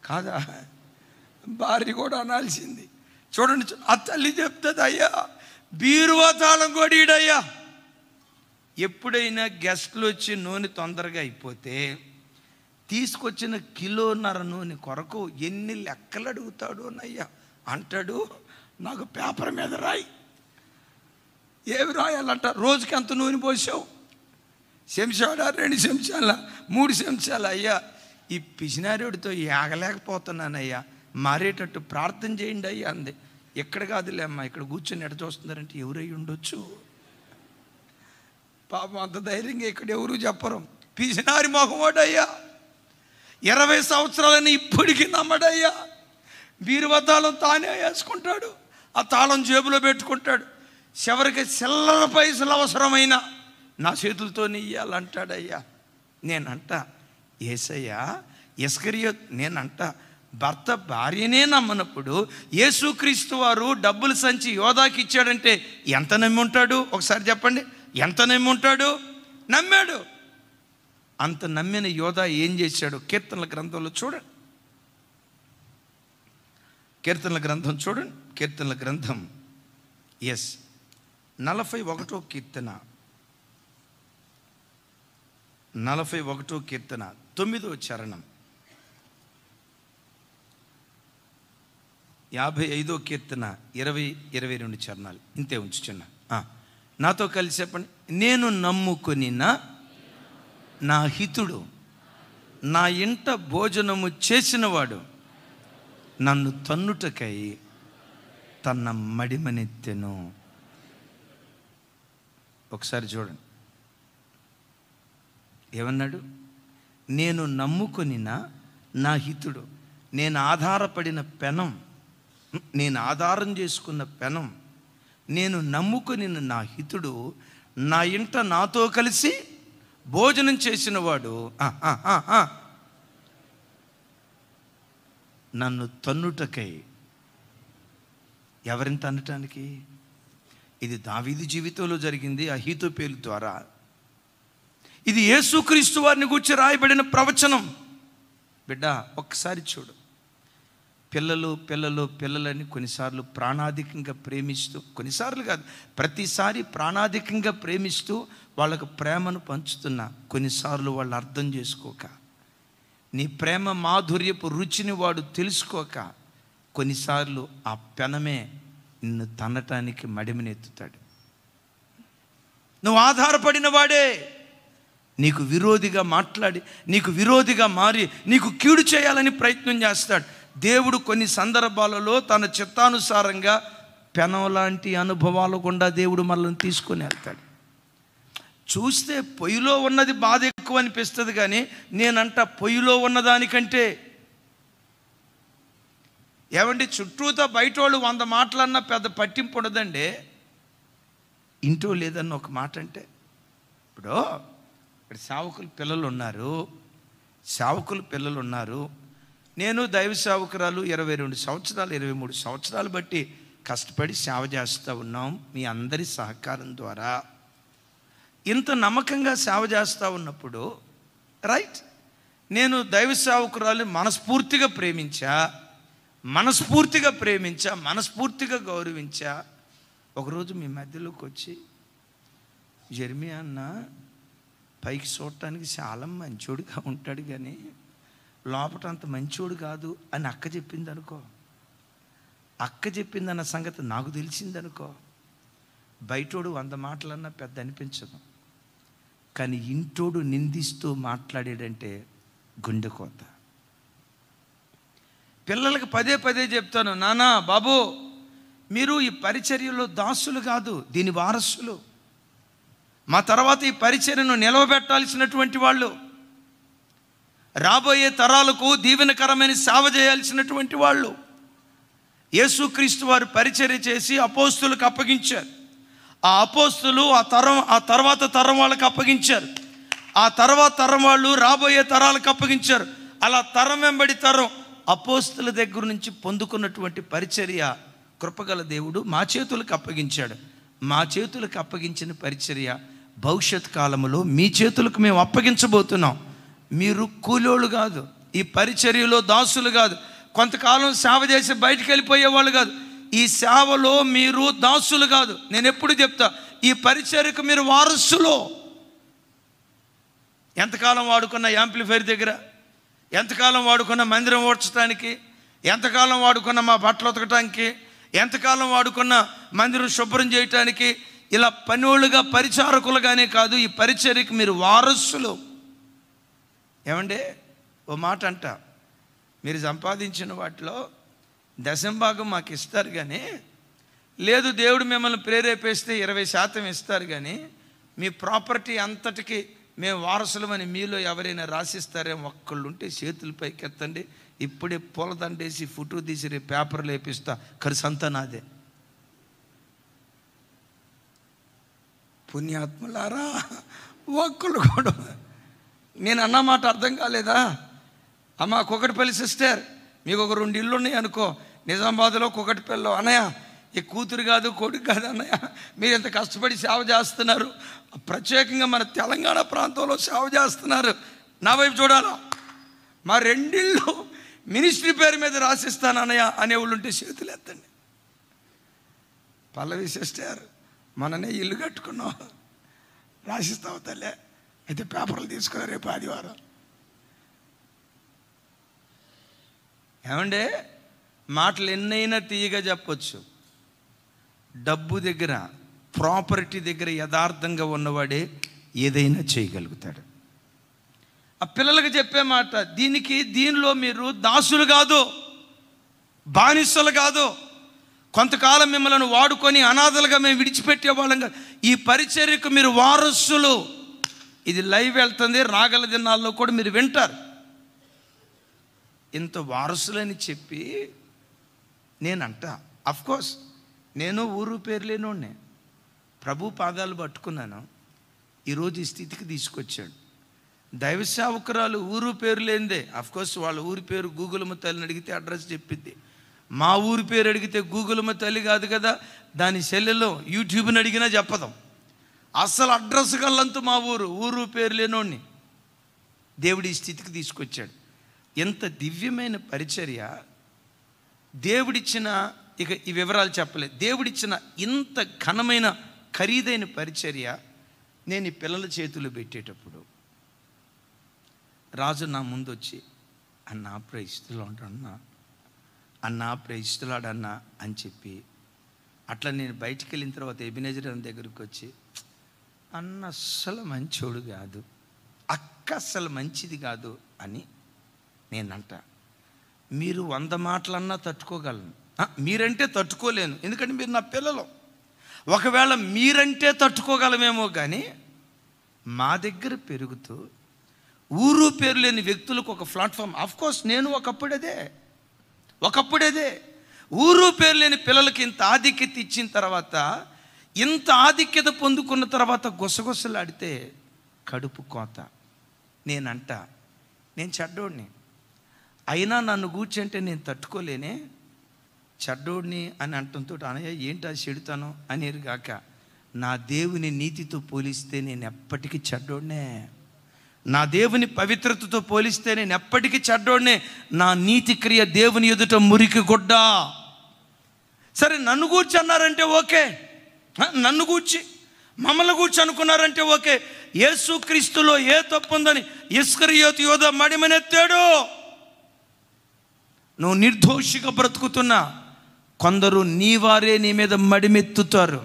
కాదా? భార్య కూడా అనాల్సింది. చూడండి, ఆ తల్లి చెప్తుంది, అయ్యా బీరువా తాళం కొడీడయ్యా. ఎప్పుడైనా గెస్ట్లు వచ్చి నూనె తొందరగా అయిపోతే తీసుకొచ్చిన 1.5 కిలో నూనె కొరకు ఎన్ని లెక్కలు అడుగుతాడు అన్నయ్యా. అంటాడు, నాకు పేపర్ మీద రాయి. ఏమి రాయాలంట? రోజుకి అంత నూనె పోసావు, చెంచాడా, 2 చెంచాలా, 3 చెంచాలా? అయ్యా ఈ పిసినారుడితో ఏగలేకపోతున్నానయ్యా, మారేటట్టు ప్రార్థన చేయండి అయ్యా అంది. ఎక్కడ కాదులే అమ్మా, ఇక్కడ కూర్చొని ఎట చూస్తున్నారంటే ఎవరై ఉండొచ్చు. పాపం అంత ధైర్యంగా ఇక్కడ ఎవరు చెప్పరు. పిసినారి మొహమోడయ్యా, 20 సంవత్సరాలని ఇప్పటికీ నమ్మడయ్యా. బీరువా తాళం తానే వేసుకుంటాడు, ఆ తాళం జేబులో పెట్టుకుంటాడు. చివరికి చిల్లర పైసలు అవసరమైన నా చేతులతోనే ఇయ్యాలంటాడయ్యా. నేనంట యేసయ్య ఇస్కరియోతు, నేనంట భర్త భార్యనే నమ్మనప్పుడు యేసుక్రీస్తు వారు డబ్బులు సంచి యోధాకి ఇచ్చాడంటే ఎంత నమ్మి ఉంటాడు? ఒకసారి చెప్పండి, ఎంత నమ్మి ఉంటాడు? నమ్మాడు. అంత నమ్మిన యోధా ఏం చేశాడు? కీర్తనల గ్రంథంలో చూడండి, కీర్తనల గ్రంథం చూడండి, కీర్తనల గ్రంథం 41వ కీర్తన 9వ చరణం, 55వ కీర్తన 20-22 చరణాలు, ఇంతే ఉంచుచున్నా. నాతో కలిసి చెప్పండి. నేను నమ్ముకొని నా హితుడు నా ఇంట భోజనము చేసినవాడు నన్ను తన్నుటకై తన మడిమనెత్తెను. ఒకసారి చూడండి, ఏమన్నాడు? నేను నమ్ముకొని నా హితుడు, నేను ఆధారపడిన పెనం, నేను ఆధారం చేసుకున్న పెనం, నేను నమ్ముకొని నా హితుడు నా ఇంట నాతో కలిసి భోజనం చేసినవాడు నన్ను తన్నుటకై. ఎవరిని తన్నటానికి? ఇది దావీదు జీవితంలో జరిగింది అహీతోపేలు ద్వారా. ఇది యేసుక్రీస్తు వారిని గూర్చి రాయబడిన ప్రవచనం. బిడ్డ, ఒక్కసారి చూడు. పిల్లలని కొన్నిసార్లు ప్రాణాధికంగా ప్రేమిస్తూ, కొన్నిసార్లు కాదు ప్రతిసారి ప్రాణాధికంగా ప్రేమిస్తూ వాళ్ళకు ప్రేమను పంచుతున్నా, కొన్నిసార్లు వాళ్ళు అర్థం చేసుకోక, నీ ప్రేమ మాధుర్యపు రుచిని వాడు తెలుసుకోక, కొన్నిసార్లు ఆ పెనమే నిన్ను తన్నటానికి మడిమనెత్తుతాడు. నువ్వు ఆధారపడిన వాడే నీకు విరోధిగా మాట్లాడి, నీకు విరోధిగా మారి, నీకు కీడు చేయాలని ప్రయత్నం చేస్తాడు. దేవుడు కొన్ని సందర్భాలలో తన చిత్తానుసారంగా పెనం లాంటి అనుభవాలు గుండా దేవుడు మనల్ని తీసుకొని వెళ్తాడు. చూస్తే పొయ్యిలో ఉన్నది బాధ ఎక్కువ అనిపిస్తుంది, కానీ నేనంట పొయ్యిలో ఉన్నదానికంటే, ఏమండి, చుట్టూతో బయట వాళ్ళు 100 మాటలన్నా పెద్ద పట్టింపు ఉండదండి. ఇంటో లేదన్న ఒక మాట అంటే, ఇప్పుడు ఇక్కడ సేవకుల పిల్లలు ఉన్నారు. నేను దైవ సేవకురాలు 22 సంవత్సరాలు 23 సంవత్సరాలు బట్టి కష్టపడి సేవ చేస్తూ ఉన్నాం. మీ అందరి సహకారం ద్వారా ఇంత నమ్మకంగా సేవ చేస్తూ ఉన్నప్పుడు, రైట్, నేను దైవ సేవకురాలు మనస్ఫూర్తిగా ప్రేమించా, మనస్ఫూర్తిగా గౌరవించా. ఒకరోజు మీ మధ్యలోకి వచ్చి, జెర్మియా అన్న పైకి చూడటానికి చాలా మంచోడుగా ఉంటాడు, కానీ లోపట అంత మంచోడు కాదు అని అక్క చెప్పిందనుకో. అక్క చెప్పిందన్న సంగతి నాకు తెలిసిందనుకో, బయటోడు 100 మాటలన్నా పెద్ద అనిపించదు, కానీ ఇంటోడు నిందిస్తూ మాట్లాడాడంటే గుండె కోత. పిల్లలకు పదే చెప్తాను, నానా బాబు, మీరు ఈ పరిచర్యలో దాసులు కాదు, దీని వారసులు. మా తర్వాత ఈ పరిచర్యను నిలవబెట్టాల్సినటువంటి వాళ్ళు, రాబోయే తరాలకు దీవెనకరమైన సేవ చేయాల్సినటువంటి వాళ్ళు. యేసుక్రీస్తు వారు పరిచర్య చేసి అపోస్తులకు అప్పగించారు. ఆ అపోస్తులు ఆ తర్వాత తరం వాళ్ళకి అప్పగించారు. ఆ తర్వాత తరం వాళ్ళు రాబోయే తరాలకు అప్పగించారు. అలా తరం వెంబడి తరం అపోస్తుల దగ్గర నుంచి పొందుకున్నటువంటి పరిచర్య కృపగల దేవుడు మా చేతులకు అప్పగించాడు. మా చేతులకు అప్పగించిన పరిచర్య భవిష్యత్ కాలంలో మీ చేతులకు మేము అప్పగించబోతున్నాం. మీరు కూలోళ్ళు కాదు, ఈ పరిచర్యలో దాసులు కాదు, కొంతకాలం సేవ చేసి బయటికి వెళ్ళిపోయే వాళ్ళు కాదు. ఈ సేవలో మీరు దాసులు కాదు. నేను ఎప్పుడు చెప్తా, ఈ పరిచర్యకు మీరు వారసులు. ఎంతకాలం వాడుకున్న యాంప్లిఫైర్ దగ్గర, ఎంతకాలం వాడుకున్న మందిరం ఓడ్చడానికి, ఎంతకాలం వాడుకున్న మా బట్టలు ఉతకటానికి, ఎంతకాలం వాడుకున్న మందిరం శుభ్రం చేయటానికి, ఇలా పనోళ్ళుగా పరిచారకులుగానే కాదు, ఈ పరిచర్యకు మీరు వారసులు. ఏమంటే ఓ మాట అంట, మీరు సంపాదించిన వాటిలో 10% మాకు ఇస్తారు, కానీ లేదు దేవుడు మిమ్మల్ని ప్రేరేపిస్తే 20% ఇస్తారు, కానీ మీ ప్రాపర్టీ అంతటికి మేము వారసులమని మీలో ఎవరైనా రాసిస్తారేమో ఒక్కళ్ళు ఉంటే చేతుల పైకి ఎత్తండి. ఇప్పుడే పూలదండేసి ఫోటో తీసి రేపు పేపర్లు వేపిస్తా, ఖర్చు అంతా నాదే. పుణ్యాత్ములారా, ఒక్కళ్ళు కూడా. నేను అన్నమాట అర్థం కాలేదా? అమ్మ కుకటిపల్లి సిస్టర్, మీకు ఒక 2 ఇళ్ళు ఉన్నాయి అనుకో, నిజామాబాద్లో కుకటిపల్లిలో, అన్నయ్య ఈ కూతురు కాదు కొడుకు కాదు అన్నయ్య, మీరు ఎంత కష్టపడి సేవ చేస్తున్నారు, ప్రత్యేకంగా మన తెలంగాణ ప్రాంతంలో సేవ చేస్తున్నారు, నా వైపు చూడాలా, మా 2 ఇళ్ళు మినిస్ట్రీ పేరు మీద రాసిస్తాను అన్నయ్య అనేవాళ్ళు ఉంటే చేతులు ఎత్తండి. పల్లవి సిస్టర్ మొన్ననే ఇల్లు కట్టుకున్నాం, రాసిస్తావు తల్లే, అయితే పేపర్లు తీసుకురా రేపు ఆదివారం. ఏమండే, మాటలు ఎన్నైనా తీయగా చెప్పొచ్చు. డబ్బు దగ్గర, ప్రాపర్టీ దగ్గర యథార్థంగా ఉన్నవాడే ఏదైనా చేయగలుగుతాడు. ఆ పిల్లలకు చెప్పే మాట, దీనిలో మీరు దాసులు కాదు, బానిసలు కాదు. కొంతకాలం మిమ్మల్ని వాడుకొని అనాథలుగా మేము విడిచిపెట్టే వాళ్ళం కాదు. ఈ పరిచర్యకు మీరు వారసులు. ఇది లైవ్ వెళ్తుంది, రాగల దినాల్లో కూడా మీరు వింటారు. ఇంత వారసులని చెప్పి నేనంట, అఫ్కోర్స్ నేను ఊరు పేరు లేనోడినే, ప్రభు పాదాలు పట్టుకున్నాను, ఈరోజు ఈ స్థితికి తీసుకొచ్చాడు. దైవ సేవకురాలు ఊరు పేరు లేనిదే, అఫ్కోర్స్ వాళ్ళ ఊరి పేరు గూగులమ్మ తల్లిని అడిగితే అడ్రస్ చెప్పిద్ది. మా ఊరి పేరు అడిగితే గూగులమ్మ తల్లి కాదు కదా, దాని సెల్లులో యూట్యూబ్ని అడిగినా చెప్పదాం. అసలు అడ్రస్ గల్లంతూ మా ఊరు పేరు లేనోడిని దేవుడి ఈ స్థితికి తీసుకొచ్చాడు. ఎంత దివ్యమైన పరిచర్య దేవుడిచ్చిన, ఇక ఈ వివరాలు చెప్పలేదు, దేవుడిచ్చిన ఇంత ఘనమైన ఖరీదైన పరిచర్య నేను ఈ పిల్లల చేతులు పెట్టేటప్పుడు రాజు నా ముందు వచ్చి, అన్నా ప్రైస్తులాడన్నా, అన్నా ప్రైస్తులాడన్నా అని చెప్పి, అట్లా నేను బయటికి వెళ్ళిన తర్వాత ఎబినేజర్ అన్న దగ్గరికి వచ్చి, అన్న అస్సలు మంచోడు కాదు, అక్క అస్సలు మంచిది కాదు అని నేనంట. మీరు 100 మాటలన్నా తట్టుకోగలను, మీరంటే తట్టుకోలేను, ఎందుకంటే మీరు నా పిల్లలు. ఒకవేళ మీరంటే తట్టుకోగలమేమో కానీ మా దగ్గర పెరుగుతూ ఊరు పేరు లేని వ్యక్తులకు ఒక ప్లాట్ఫామ్. ఆఫ్కోర్స్ నేను ఒకప్పుడేదే ఊరు పేరు లేని పిల్లలకి ఇంత ఆధిక్యత ఇచ్చిన తర్వాత, ఇంత ఆధిక్యత పొందుకున్న తర్వాత గుసగుసలాడితే కడుపు కోత. నేనంట, నేను చెడ్డోడిని, అయినా నన్ను కూర్చుంటే నేను తట్టుకోలేనే, చెడ్డోడిని అని అంటంతో అనయ్య ఏంటి అది చెడుతాను అనేరు గాక, నా దేవుని నీతితో పోలిస్తే నేను ఎప్పటికీ చెడ్డోడినే, నా దేవుని పవిత్రతతో పోలిస్తే నేను ఎప్పటికీ చెడ్డోడినే, నా నీతి క్రియ దేవుని ఎదుట మురికి గుడ్డ. సరే నన్ను గూర్చి అన్నారంటే ఓకే, నన్ను గూర్చి మమ్మల్ని గూర్చి అనుకున్నారంటే ఓకే. యేసుక్రీస్తులో ఏ తప్పు ఉందని ఇస్కరియోతు యోధ మడిమనెత్తాడు. నువ్వు నిర్దోషిగా బ్రతుకుతున్నా కొందరు నీ వారే నీ మీద మడిమెత్తుతారు.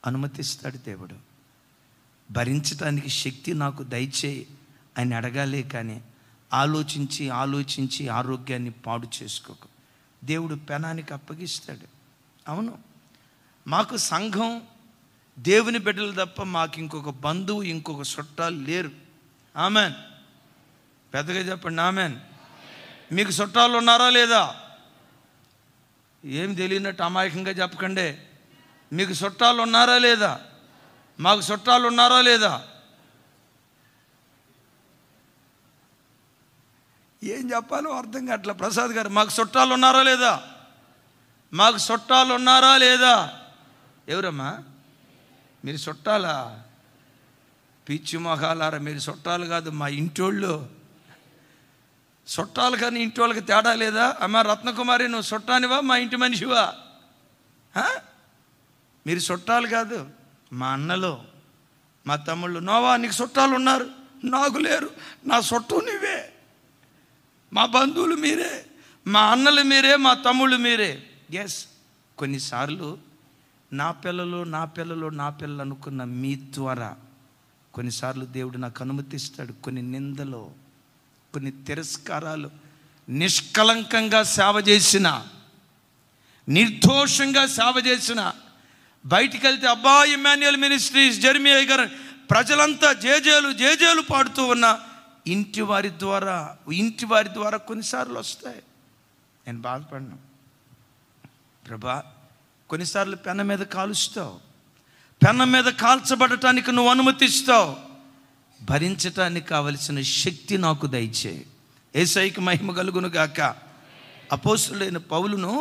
అనుమతిస్తాడు దేవుడు. భరించడానికి శక్తి నాకు దయచేయి అని అడగాలే కానీ ఆలోచించి ఆరోగ్యాన్ని పాడు చేసుకోకు. దేవుడు పెనానికి అప్పగిస్తాడు. అవును, మాకు సంఘం దేవుని బిడ్డలు తప్ప మాకు ఇంకొక బంధువు, ఇంకొక చుట్టాలు లేరు. ఆమెన్. పెద్దగా చెప్పండి ఆమెన్. మీకు చుట్టాలు ఉన్నారా లేదా? ఏం తెలియనట్టు అమాయకంగా చెప్పకండి. మీకు చుట్టాలు ఉన్నారా లేదా? మాకు చుట్టాలు ఉన్నారా లేదా? ఏం చెప్పాలో అర్థం కావట్లా. ప్రసాద్ గారు, మాకు చుట్టాలు ఉన్నారా లేదా? మాకు చుట్టాలు ఉన్నారా లేదా? ఎవరమ్మా మీరు? చుట్టాలా? పిచ్చి మొహాలారా, మీరు చుట్టాలు కాదు, మా ఇంటోళ్ళు. చుట్టాలు కానీ ఇంటోళ్ళకి తేడా లేదా? అమ్మా రత్నకుమారి, నువ్వు చుట్టానివా మా ఇంటి మనిషివా? మీరు చుట్టాలు కాదు, మా అన్నలు, మా తమ్ముళ్ళు. నోవా, నీకు చుట్టాలు ఉన్నారు, నాకు లేరు. నా చుట్టూ నువ్వే, మా బంధువులు మీరే, మా అన్నలు మీరే, మా తమ్ముళ్ళు మీరే. ఎస్, కొన్నిసార్లు నా పిల్లలు అనుకున్న మీ ద్వారా కొన్నిసార్లు దేవుడు నాకు అనుమతిస్తాడు. కొన్ని నిందలు, కొన్ని తిరస్కారాలు. నిష్కలంకంగా సేవ చేసిన, నిర్దోషంగా సేవ చేసిన, బయటికి వెళ్తే అబ్బా ఇమ్మాన్యుయల్ మినిస్ట్రీస్ జెర్మియా గారు ప్రజలంతా జేజేలు పాడుతూ ఉన్న ఇంటి వారి ద్వారా కొన్నిసార్లు వస్తాయి. నేను బాధపడినా. ప్రభా, కొన్నిసార్లు పెన్న మీద కాలుస్తావు, పెన్న మీద కాల్చబడటానికి నువ్వు అనుమతిస్తావు. భరించటానికి కావలసిన శక్తి నాకు దయచేయి. యేసయ్యకి మహిమ కలుగును గాక. అపోస్తులైన పౌలును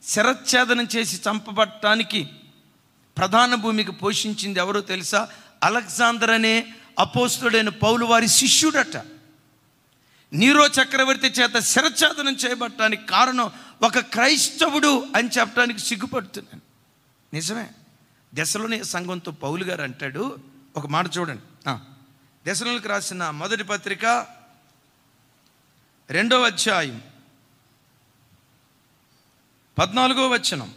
శిరచ్ఛేదనం చేసి చంపబడటానికి ప్రధాన భూమికి పోషించింది ఎవరో తెలుసా? అలెగ్జాండర్ అనే అపోస్తుడైన పౌలు వారి శిష్యుడట. నీరో చక్రవర్తి చేత శిరచ్ఛేదనం చేయబడటానికి కారణం ఒక క్రైస్తవుడు అని చెప్పడానికి సిగ్గుపడుతున్నాను. నిజమే, దెస్సలోనిక సంఘంతో పౌలు గారు అంటాడు, ఒక మాట చూడండి. దెస్సలోనికీయులకు రాసిన మొదటి పత్రిక 2వ అధ్యాయం 14వ వచనం.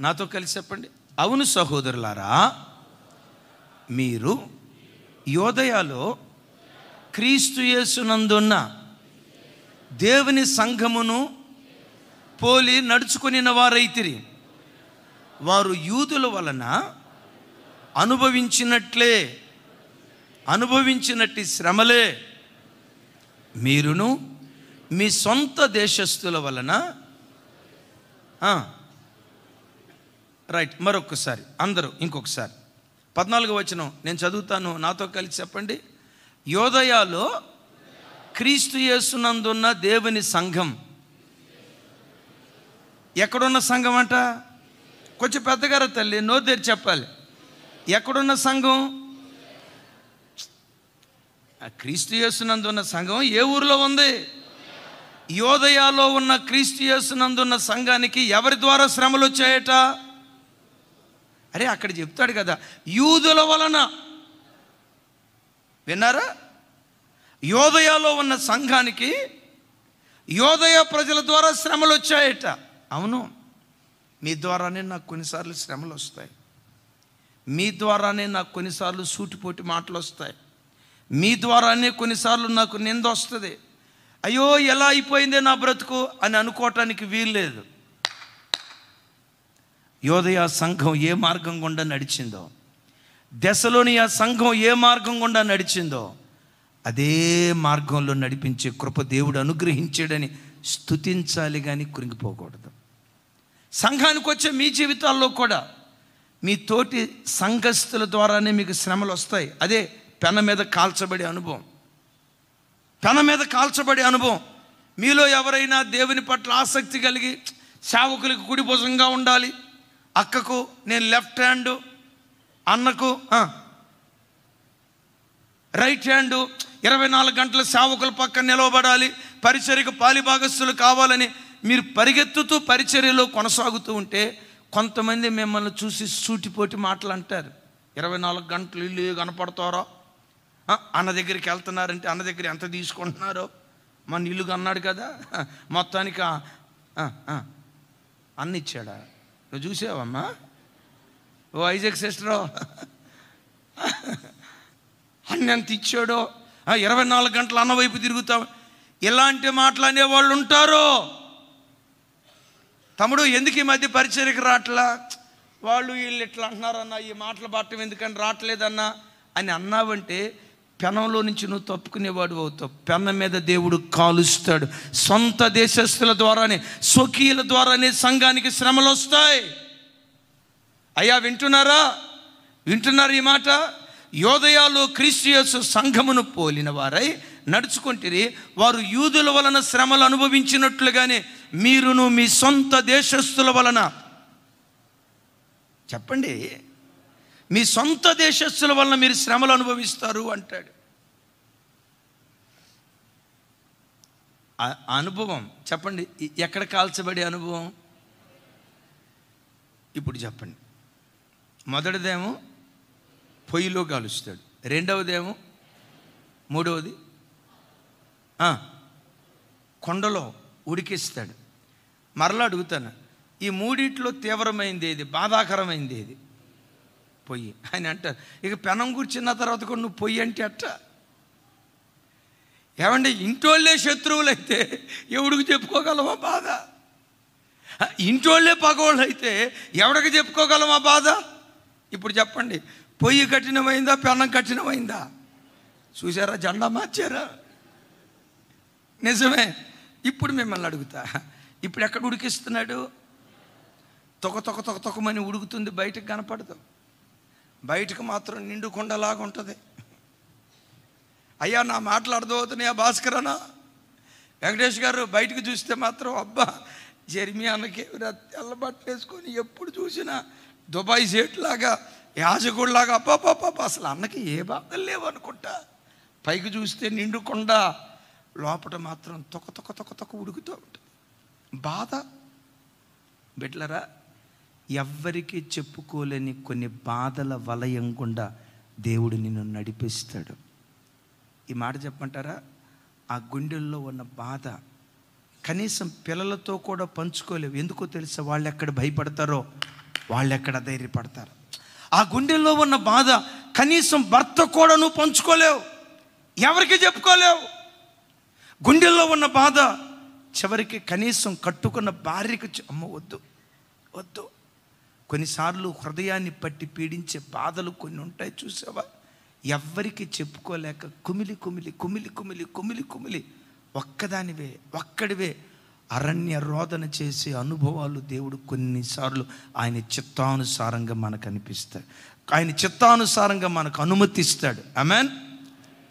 నాతో కలిసి చెప్పండి. అవును సహోదరులారా, మీరు యోదయలో క్రీస్తు యేసునందున్న దేవుని సంఘమును పోలి నడుచుకుని వారైతిరి. వారు యూదుల వలన అనుభవించినట్టి శ్రమలే మీరును మీ సొంత దేశస్థుల వలన. రైట్, మరొకసారి అందరూ ఇంకొకసారి 14వ వచనం నేను చదువుతాను, నాతో కలిసి చెప్పండి. యోదయలో క్రీస్తు యేసునందున్న దేవుని సంఘం. ఎక్కడున్న సంఘం అంట? కొంచెం పెద్దగారు తల్లి, నోరు తెరిచి చెప్పాలి. ఎక్కడున్న సంఘం? క్రీస్తు యేసునందున్న సంఘం ఏ ఊరిలో ఉంది? యోదయలో ఉన్న క్రీస్తు యేసునందున్న సంఘానికి ఎవరి ద్వారా శ్రమలు వచ్చాయట? అరే అక్కడ చెప్తాడు కదా, యూదుల వలన. విన్నారా? యోదయలో ఉన్న సంఘానికి యోదయ ప్రజల ద్వారా శ్రమలు వచ్చాయట. అవును, మీ ద్వారానే నాకు కొన్నిసార్లు శ్రమలు వస్తాయి. మీ ద్వారానే నాకు కొన్నిసార్లు సూటిపోటి మాటలు వస్తాయి. మీ ద్వారానే కొన్నిసార్లు నాకు నింద వస్తుంది. అయ్యో ఎలా అయిపోయిందే నా బ్రతుకు అని అనుకోవటానికి వీల్లేదు. యోదయ సంఘం ఏ మార్గం గుండా నడిచిందో, దెస్సలోనిక సంఘం ఏ మార్గం గుండా నడిచిందో అదే మార్గంలో నడిపించే కృప దేవుడు అనుగ్రహించాడని స్తుతించాలి, కానీ కురింగిపోకూడదు. సంఘానికి వచ్చే మీ జీవితాల్లో కూడా మీ తోటి సంఘస్థుల ద్వారానే మీకు శ్రమలు వస్తాయి. అదే పెన మీద కాల్చబడే అనుభవం. పెన మీద కాల్చబడే అనుభవం. మీలో ఎవరైనా దేవుని పట్ల ఆసక్తి కలిగి సేవకులకు కుడి భుజంగా ఉండాలి, అక్కకు నేను లెఫ్ట్ హ్యాండ్, అన్నకు రైట్ హ్యాండ్, 24 గంటల సేవకుల పక్కన నిలవబడాలి, పరిచర్యకు పాలిభాగస్తులు కావాలని మీరు పరిగెత్తుతూ పరిచర్యలో కొనసాగుతూ ఉంటే కొంతమంది మిమ్మల్ని చూసి సూటిపోటి మాటలు అంటారు. 24 గంటలు ఇల్లు కనపడతారో, అన్న దగ్గరికి వెళ్తున్నారంటే అన్న దగ్గర ఎంత తీసుకుంటున్నారో, మన ఇల్లుగా అన్నాడు కదా, మొత్తానికి అన్న ఇచ్చాడా? నువ్వు చూసావమ్మా? ఓ ఐజాక్ సిస్టరో, అన్న ఎంత ఇచ్చాడో, 24 గంటలు అన్న వైపు తిరుగుతాం. ఇలాంటి మాటలు అనేవాళ్ళు ఉంటారు. తమ్ముడు ఎందుకు ఈ మధ్య పరిచర్యకు రావట్లా? వాళ్ళు వీళ్ళు ఇట్లా అంటున్నారన్నా, ఈ మాటలు పట్టడం ఎందుకని రావట్లేదన్నా అని అన్నావంటే పెనంలో నుంచి నువ్వు తప్పుకునేవాడు అవుతావు. పెనం మీద దేవుడు కాలుస్తాడు. సొంత దేశస్థుల ద్వారానే, స్వకీయుల ద్వారానే సంఘానికి శ్రమలు వస్తాయి. అయ్యా వింటున్నారా? వింటున్నారు ఈ మాట? యోదయలో క్రీస్తు యేసు సంఘమును పోలిన వారై నడుచుకుంటే వారు యూదుల వలన శ్రమలు అనుభవించినట్లుగానే మీరును మీ సొంత దేశస్థుల వలన. చెప్పండి, మీ సొంత దేశస్థుల వలన మీరు శ్రమలు అనుభవిస్తారు అంటాడు. అనుభవం చెప్పండి, ఎక్కడ కాల్చబడే అనుభవం? ఇప్పుడు చెప్పండి. మొదటిదేమో పొయ్యిలో కాలుస్తాడు, రెండవదేమో, మూడవది కొండలో ఉడికిస్తాడు. మరలా అడుగుతాను, ఈ మూడిట్లో తీవ్రమైంది ఏది, బాధాకరమైంది ఏది? పొయ్యి. ఆయన అంటారు, ఇక పెనం కూర్చున్న తర్వాత కూడా నువ్వు పొయ్యి అంటే అట్ట. ఏమంటే ఇంటోళ్ళే శత్రువులు అయితే ఎవడికి చెప్పుకోగలమా బాధ? ఇంటోళ్ళే పగోళ్ళు అయితే ఎవడికి చెప్పుకోగలమా బాధ? ఇప్పుడు చెప్పండి, పొయ్యి కఠినమైందా, పెనం కఠినమైందా? చూసారా, జెండా మార్చారా? నిజమే. ఇప్పుడు మిమ్మల్ని అడుగుతా, ఇప్పుడు ఎక్కడ ఉడికిస్తున్నాడు? తొకమని ఉడుకుతుంది, బయటకు కనపడదు. బయటకు మాత్రం నిండు కొండలాగా ఉంటుంది. అయ్యా నా మాటలు అర్థమవుతున్నాయా భాస్కరనా? వెంకటేష్ గారు బయటకు చూస్తే మాత్రం అబ్బా జెర్మీ అన్నకి తెల్లబట్టలు వేసుకొని ఎప్పుడు చూసినా దుబాయ్ సేట్ లాగా, యాజకుడిలాగా, అబ్బాపాప అసలు అన్నకి ఏ బాధలు లేవు అనుకుంటా. పైకి చూస్తే నిండుకొండ, లోపల మాత్రం తొక ఉడుకుతూ ఉంటుంది. బాధ. బిడ్డలారా, ఎవ్వరికీ చెప్పుకోలేని కొన్ని బాధల వలయం గుండా దేవుడు నిన్ను నడిపిస్తాడు. ఈ మాట చెప్పమంటారా? ఆ గుండెల్లో ఉన్న బాధ కనీసం పిల్లలతో కూడా పంచుకోలేవు. ఎందుకో తెలుసా? వాళ్ళు ఎక్కడ భయపడతారో, వాళ్ళు ఎక్కడ ధైర్యపడతారు. ఆ గుండెల్లో ఉన్న బాధ కనీసం భర్త కూడా నువ్వు పంచుకోలేవు, ఎవరికి చెప్పుకోలేవు. గుండెల్లో ఉన్న బాధ చివరికి కనీసం కట్టుకున్న భార్యకి అమ్మ వద్దు వద్దు. కొన్నిసార్లు హృదయాన్ని పట్టి పీడించే బాధలు కొన్ని ఉంటాయి, చూసావా? ఎవ్వరికి చెప్పుకోలేక కుమిలి కుమిలి కుమిలి కుమిలి కుమిలి కుమిలి ఒక్కడివే అరణ్య రోదన చేసే అనుభవాలు దేవుడు కొన్నిసార్లు ఆయన చిత్తానుసారంగా మనకు అనిపిస్తాడు. ఆయన చిత్తానుసారంగా మనకు అనుమతిస్తాడు. ఆమేన్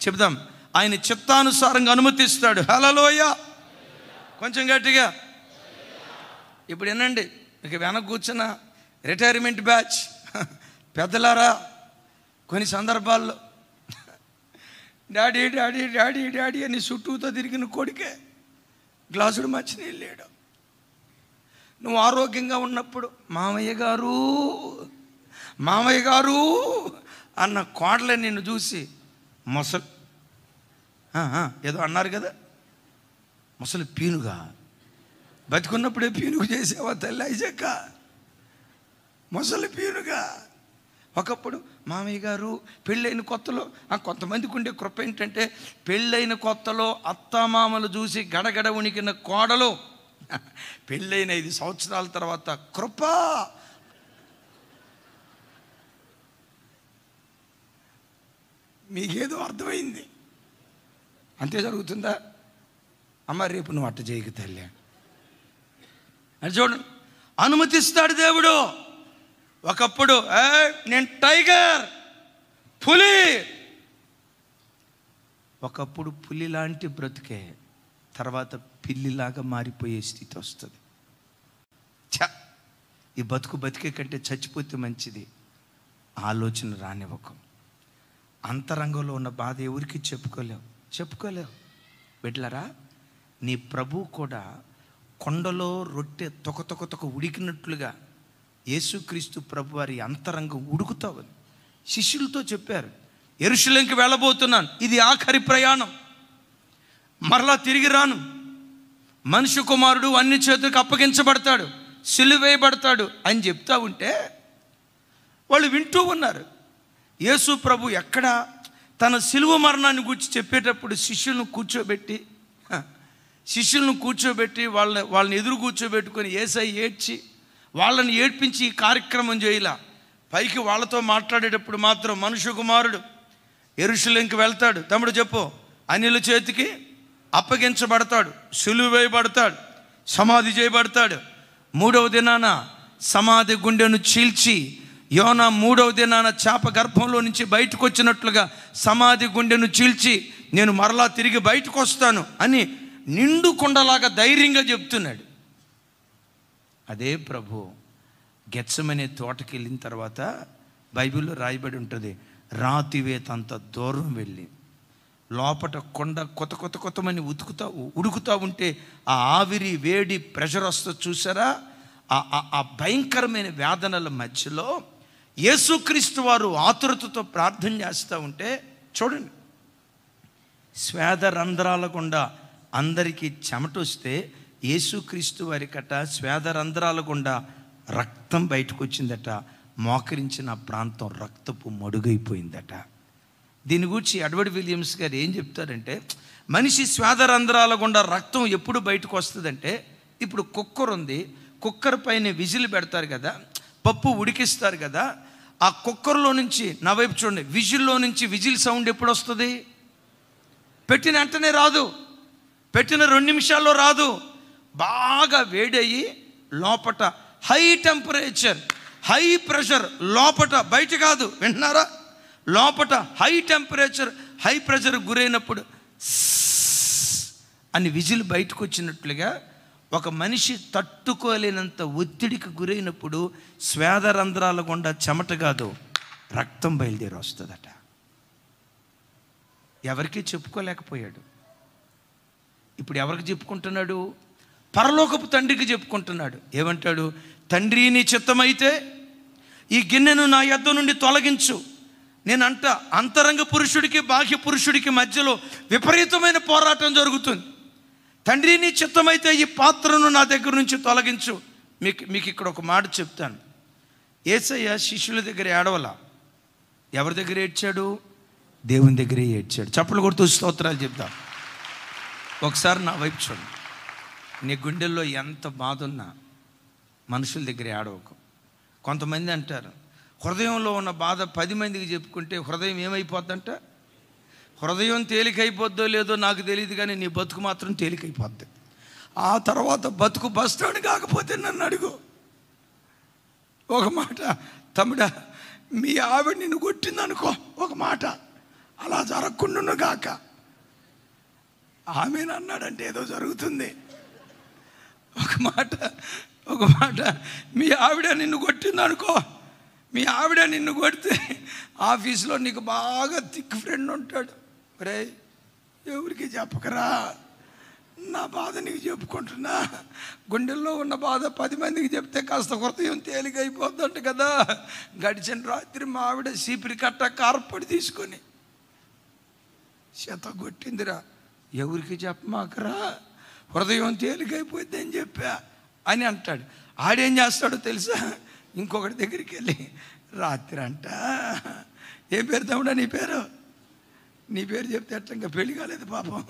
చెప్దాం. ఆయన చిత్తానుసారంగా అనుమతిస్తాడు. హల్లెలూయా. కొంచెం గట్టిగా. ఇప్పుడు వినండి, ఇక వెనక కూర్చున్న రిటైర్మెంట్ బ్యాచ్ పెద్దలారా, కొన్ని సందర్భాల్లో డాడీ డాడీ డాడీ డాడీ అని చుట్టూతో తిరిగిన కొడుకే గ్లాసుడు మంచినీళ్ళు లేడు. నువ్వు ఆరోగ్యంగా ఉన్నప్పుడు మామయ్య గారు మామయ్య గారు అన్న కోడలే నిన్ను చూసి మొసలు ఏదో అన్నారు కదా, మొసలు పీనుగా బతికున్నప్పుడే పీనుగు చేసావా తల్లి ఐజక్క? మొసలు పీనుగా. ఒకప్పుడు మామయ్య గారు పెళ్ళైన కొత్తలో, కొంతమందికి ఉండే కృప ఏంటంటే పెళ్ళైన కొత్తలో అత్తమామలు చూసి గడగడ ఉనికిన కోడలు పెళ్ళైన 5 సంవత్సరాల తర్వాత కృప. మీకేదో అర్థమైంది, అంతే జరుగుతుందా? అమ్మ రేపు నువ్వు అట్ట చేయకు తల్లి అని చూడండి, అనుమతిస్తాడు దేవుడు. ఒకప్పుడు నేను టైగర్, పులి. ఒకప్పుడు పులి లాంటి బ్రతికే తర్వాత పిల్లిలాగా మారిపోయే స్థితి వస్తుంది. ఈ బతికే కంటే చచ్చిపోతే మంచిది ఆలోచన రానివ్వకు. అంతరంగంలో ఉన్న బాధ ఎవరికి చెప్పుకోలేవు. బిడ్డలారా, నీ ప్రభు కూడా కొండలో రొట్టె తొక ఉడికినట్లుగా యేసుక్రీస్తు ప్రభు వారి అంతరంగం ఉడుకుతావని శిష్యులతో చెప్పారు. యెరూషలేముకి వెళ్ళబోతున్నాను, ఇది ఆఖరి ప్రయాణం, మరలా తిరిగి రాను. మనుష్య కుమారుడు అన్ని చేతులకు అప్పగించబడతాడు, సిలువేయబడతాడు అని చెప్తా ఉంటే వాళ్ళు వింటూ ఉన్నారు. యేసు ప్రభు ఎక్కడ తన సిలువ మరణాన్ని గురించి చెప్పేటప్పుడు శిష్యులను కూర్చోబెట్టి వాళ్ళని ఎదురు కూర్చోబెట్టుకొని యేసయ్య ఏడ్చి వాళ్ళని ఏడ్పించి ఈ కార్యక్రమం చేయాల. పైకి వాళ్ళతో మాట్లాడేటప్పుడు మాత్రం మనుష్య కుమారుడు యెరూషలేముకి వెళ్తాడు, తమ్ముడు చెప్పు, అన్యుల చేతికి అప్పగించబడతాడు, సిలువ వేయబడతాడు, సమాధి చేయబడతాడు. 3వ దినాన సమాధి గుండెను చీల్చి యోనా 3వ దినాన చేప గర్భంలో నుంచి బయటకు వచ్చినట్లుగా సమాధి గుండెను చీల్చి నేను మరలా తిరిగి బయటకు వస్తాను అని నిండు కొండలాగా ధైర్యంగా చెప్తున్నాడు. అదే ప్రభు గెత్సెమనే తోటకి వెళ్ళిన తర్వాత బైబిల్లో రాయబడి ఉంటుంది, రాతివేతంత దూరం వెళ్ళి లోపట కొండ కొత్తమని ఉడుకుతా ఉంటే ఆ ఆవిరి వేడి ప్రెషర్ వస్తుంది చూసారా? ఆ భయంకరమైన వేదనల మధ్యలో యేసుక్రీస్తు వారు ఆతురతతో ప్రార్థన చేస్తూ ఉంటే చూడండి, స్వేద రంధ్రాల గుండా అందరికీ చెమట వస్తే యేసుక్రీస్తు వారి కట స్వేద రంధ్రాల గుండా రక్తం బయటకు వచ్చిందట. మోకరించిన ప్రాంతం రక్తపు మడుగైపోయిందట. దీని గురించి ఎడ్వర్డ్ విలియమ్స్ గారు ఏం చెప్తారంటే, మనిషి స్వేద రంధ్రాల గుండా రక్తం ఎప్పుడు బయటకు వస్తుందంటే, ఇప్పుడు కుక్కర్ ఉంది, కుక్కర్ పైన విజిల్ పెడతారు కదా, పప్పు ఉడికిస్తారు కదా, ఆ కుక్కర్లో నుంచి నా వైపు చూడండి, విజిల్లో నుంచి విజిల్ సౌండ్ ఎప్పుడు వస్తుంది? పెట్టిన వెంటనే రాదు, పెట్టిన 2 నిమిషాల్లో రాదు. బాగా వేడయ్యి లోపట హై టెంపరేచర్, హై ప్రెషర్, లోపట బయట కాదు, వింటున్నారా? లోపట హై టెంపరేచర్, హై ప్రెషర్ గురైనప్పుడు అని విజిల్ బయటకు వచ్చినట్లుగా ఒక మనిషి తట్టుకోలేనంత ఒత్తిడికి గురైనప్పుడు స్వేద రంధ్రాల గుండా చెమట కాదు రక్తం బయలుదేరి వస్తుందట. ఎవరికీ చెప్పుకోలేకపోయాడు. ఇప్పుడు ఎవరికి చెప్పుకుంటున్నాడు? పరలోకపు తండ్రికి చెప్పుకుంటున్నాడు. ఏమంటాడు? తండ్రి నీ చిత్తమైతే ఈ గిన్నెను నా యొద్ద నుండి తొలగించు. నేనంట అంతరంగ పురుషుడికి బాహ్య పురుషుడికి మధ్యలో విపరీతమైన పోరాటం జరుగుతుంది. తండ్రి నీ చిత్తమైతే ఈ పాత్రను నా దగ్గర నుంచి తొలగించు. మీకు ఇక్కడ ఒక మాట చెప్తాను. యేసయ్య శిష్యుల దగ్గర ఏడవల. ఎవరి దగ్గర ఏడ్చాడు? దేవుని దగ్గరే ఏడ్చాడు. చప్పలు కొడుతూ స్తోత్రాలు చెప్తాం. ఒకసారి నా వైపు చూడండి. నీ గుండెల్లో ఎంత బాధ ఉన్నా మనుషుల దగ్గర ఏడవకు. కొంతమంది అంటారు హృదయంలో ఉన్న బాధ 10 మందికి చెప్పుకుంటే హృదయం ఏమైపోద్దంట? హృదయం తేలికైపోద్దో లేదో నాకు తెలియదు, కానీ నీ బతుకు మాత్రం తేలికైపోద్ది. ఆ తర్వాత బతుకు బస్ స్టాండ్ కాకపోతే నన్ను అడుగు. ఒక మాట, తమ్ముడా మీ ఆవిడ నిన్ను కొట్టిందనుకో, ఒక మాట అలా జరగకుండా గాక. ఆమెను అన్నాడంటే ఏదో జరుగుతుంది. ఒక మాట మీ ఆవిడ నిన్ను కొట్టిందనుకో, మీ ఆవిడ నిన్ను కొడితే ఆఫీస్లో నీకు బాగా థిక్ ఫ్రెండ్ ఉంటాడు. రే ఎవరికి చెప్పకరా, నా బాధ నీకు చెప్పుకుంటున్నా. గుండెల్లో ఉన్న బాధ 10 మందికి చెప్తే కాస్త హృదయం తేలికైపోద్దంట కదా. గడిచిన రాత్రి మా ఆవిడ సీపిరి కట్ట కార్పొడి తీసుకొని చేత కొట్టిందిరా, ఎవరికి చెప్పమాకరా, హృదయం తేలికైపోద్ది అని చెప్పా అని అంటాడు. ఆడేం చేస్తాడో తెలుసా? ఇంకొకటి దగ్గరికి వెళ్ళి రాత్రి అంట, ఏ పేరు తమ్ముడా నీ పేరు? నీ పేరు చెప్తే ఎట్లా, ఇంకా పెళ్ళి కాలేదు పాపం.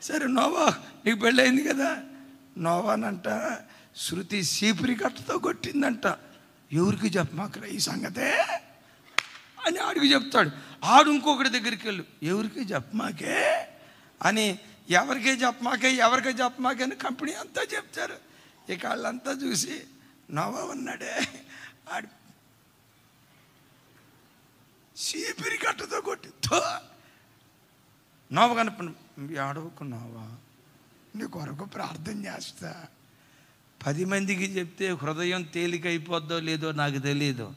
సరే నోవా, నీకు పెళ్ళి అయింది కదా. నోవానంట శృతి సీపురి కట్టతో కొట్టిందంట, ఎవరికి చెప్పమాకరా ఈ సంగతే అని ఆడికి చెప్తాడు. ఆడు ఇంకొకటి దగ్గరికి వెళ్ళు, ఎవరికి చెప్పమాకే అని, ఎవరికే చెప్పమాకే అని కంపెనీ అంతా చెప్తారు. ఇక వాళ్ళంతా చూసి నోవా ఉన్నాడే ఆడి సీపిరి కట్టతో కొట్టితో నోవా కనపడి, ఆడవుకున్నావా నీ కొరకు ప్రార్థన చేస్తా. 10 మందికి చెప్తే హృదయం తేలికైపోద్దో లేదో నాకు తెలియదు.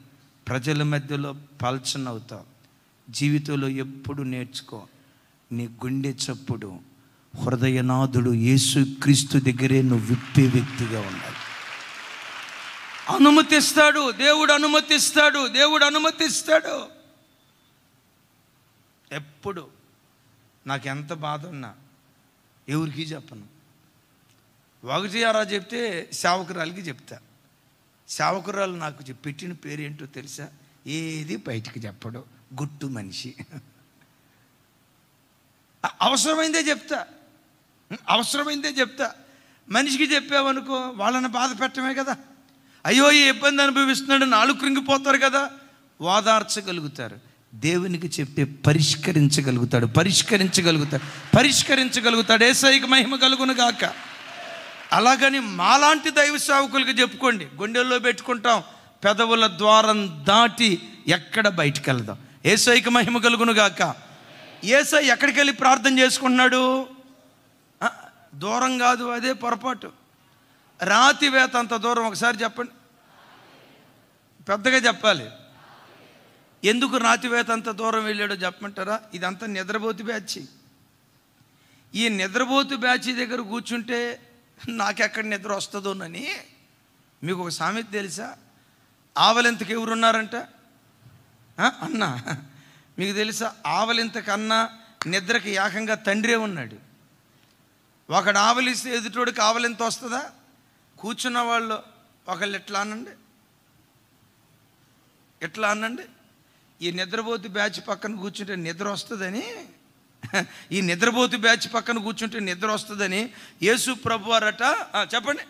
ప్రజల మధ్యలో పల్చనవుతావు. జీవితంలో ఎప్పుడు నేర్చుకో, నీ గుండె చప్పుడు హృదయనాథుడు యేసుక్రీస్తు దగ్గరే నువ్వు విప్పే వ్యక్తిగా ఉండాలి. అనుమతిస్తాడు దేవుడు, అనుమతిస్తాడు. ఎప్పుడు నాకు ఎంత బాధ ఉన్నా ఎవరికి చెప్పను. ఒకటి అలా చెప్తే సేవకురాలకి చెప్తా. సేవకురాలు నాకు పెట్టిన పేరు ఏంటో తెలుసా? ఏది బయటికి చెప్పడు, గుట్టు మనిషి. అవసరమైందే చెప్తా. మనిషికి చెప్పావనుకో వాళ్ళని బాధ పెట్టమే కదా. అయ్యో ఈ ఇబ్బంది అనుభవిస్తున్నాడు నాలుగు కృంగిపోతారు కదా. ఓదార్చగలుగుతారు. దేవునికి చెప్తే పరిష్కరించగలుగుతాడు. యేసయ్యకి మహిమ కలుగును గాక. అలాగని మాలాంటి దైవ సేవకులకి చెప్పుకోండి, గుండెల్లో పెట్టుకుంటాం, పెదవుల ద్వారం దాటి ఎక్కడ బయటికి వెళ్దాం. యేసయ్యకి మహిమ కలుగును గాక. యేసయ్య ఎక్కడికి వెళ్ళి ప్రార్థన చేసుకుంటున్నాడు? దూరం కాదు, అదే పొరపాటు. రాతి వేత అంత దూరం. ఒకసారి చెప్పండి, పెద్దగా చెప్పాలి. ఎందుకు రాతివేత అంత దూరం వెళ్ళాడో చెప్పమంటారా? ఇదంతా నిద్రపోతు బ్యాచ్. ఈ నిద్రపోతు బ్యాచ్ దగ్గర కూర్చుంటే నాకెక్కడ నిద్ర వస్తుందోనని. మీకు ఒక సామెత తెలుసా? ఆవలింతకి ఎవరున్నారంట? అన్న. మీకు తెలుసా? ఆవలింతకన్నా నిద్రకి ఏకంగా తండ్రే ఉన్నాడు. ఒకడు ఆవలిస్తే ఎదుటోడికి ఆవలింత వస్తుందా? కూర్చున్న వాళ్ళు ఒకళ్ళు ఇట్లా అనండి, ఈ నిద్రపోతు బ్యాచ్ పక్కన కూర్చుంటే నిద్ర వస్తుందని యేసు ప్రభువారట చెప్పండి,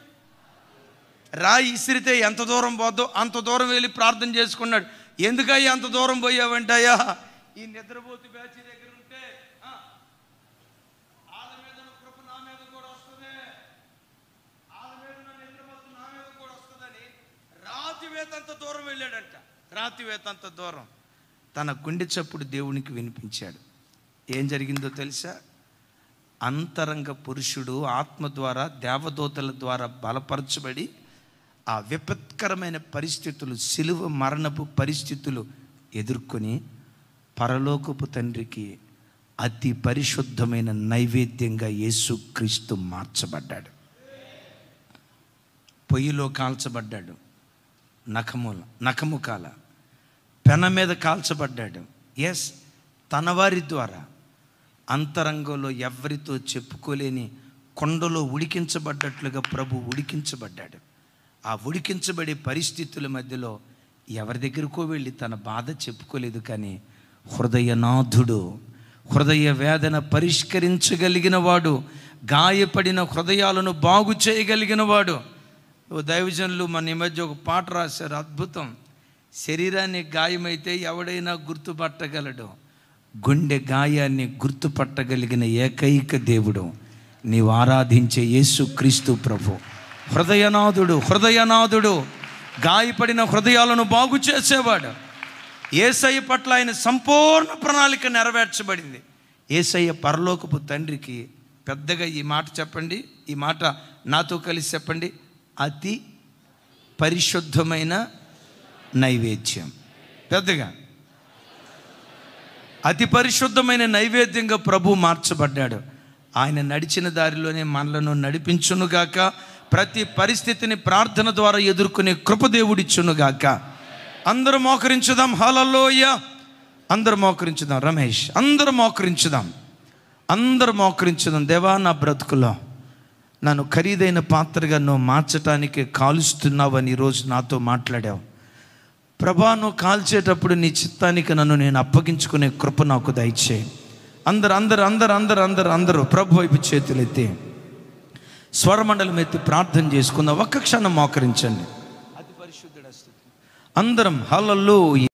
రాయి ఇసిరితే ఎంత దూరం పోద్దో అంత దూరం వెళ్ళి ప్రార్థన చేసుకున్నాడు. ఎందుకయ్యా అంత దూరం పోయావంటయ్యా? ఈ నిద్రపోతు బ్యాచ్ దగ్గర ఉంటే వాళ్ళ మీద కృప నా మీద కూడా వస్తుంది, వాళ్ళ మీద నిద్రపోతు నా మీద కూడా వస్తుందని రాతివేతంత దూరం వెళ్ళాడంట. రాతివేతంత దూరం తన గుండె చప్పుడు దేవునికి వినిపించాడు. ఏం జరిగిందో తెలుసా? అంతరంగ పురుషుడు ఆత్మ ద్వారా దేవదూతల ద్వారా బలపరచబడి ఆ విపత్కరమైన పరిస్థితులు, సిలువ మరణపు పరిస్థితులు ఎదుర్కొని పరలోకపు తండ్రికి అతి పరిశుద్ధమైన నైవేద్యంగా యేసుక్రీస్తు మార్చబడ్డాడు. పొయ్యిలో కాల్చబడ్డాడు, నఖముకాల పెన మీద కాల్చబడ్డాడు. ఎస్, తన వారి ద్వారా అంతరంగంలో ఎవరితో చెప్పుకోలేని కొండలో ఉడికించబడ్డట్లుగా ప్రభు ఉడికించబడ్డాడు. ఆ ఉడికించబడే పరిస్థితుల మధ్యలో ఎవరి దగ్గరకో వెళ్ళి తన బాధ చెప్పుకోలేదు. కానీ హృదయనాథుడు, హృదయ వేదన పరిష్కరించగలిగిన వాడు, గాయపడిన హృదయాలను బాగు చేయగలిగిన వాడు. దైవజనులు మన ఈ మధ్య ఒక పాట రాశారు, అద్భుతం. శరీరానికి గాయమైతే ఎవడైనా గుర్తుపట్టగలడు, గుండె గాయాన్ని గుర్తుపట్టగలిగిన ఏకైక దేవుడు నీవు ఆరాధించే యేసుక్రీస్తు ప్రభు. హృదయనాథుడు గాయపడిన హృదయాలను బాగు చేసేవాడు. యేసయ్య పట్ల ఆయన సంపూర్ణ ప్రణాళిక నెరవేర్చబడింది. యేసయ్య పరలోకపు తండ్రికి పెద్దగా ఈ మాట చెప్పండి, ఈ మాట నాతో కలిసి చెప్పండి, అతి పరిశుద్ధమైన నైవేద్యం. పెద్దగా అతి పరిశుద్ధమైన నైవేద్యంగా ప్రభు మార్చబడ్డాడు. ఆయన నడిచిన దారిలోనే మనలను నడిపించునుగాక. ప్రతి పరిస్థితిని ప్రార్థన ద్వారా ఎదుర్కొనే కృపదేవుడిచ్చునుగాక. అందరూ మోకరించుదాం. హల్లెలూయా. అందరూ మోకరించుదాం. రమేష్, అందరూ మోకరించుదాం. దేవా, నా బ్రతుకులో నన్ను ఖరీదైన పాత్రగా నువ్వు మార్చటానికి కాలుస్తున్నావని ఈరోజు నాతో మాట్లాడావు ప్రభా. నువ్వు కాల్చేటప్పుడు నీ చిత్తానికి నన్ను నేను అప్పగించుకునే కృప నాకు దయచేయి. అందరూ ప్రభు వైపు చేతులెత్తి స్వరమండలం ఎత్తి ప్రార్థన చేసుకుందాం. ఒక్క క్షణం మోకరించండి. అతి పరిశుద్ధుడ అందరం హల్లెలూయా.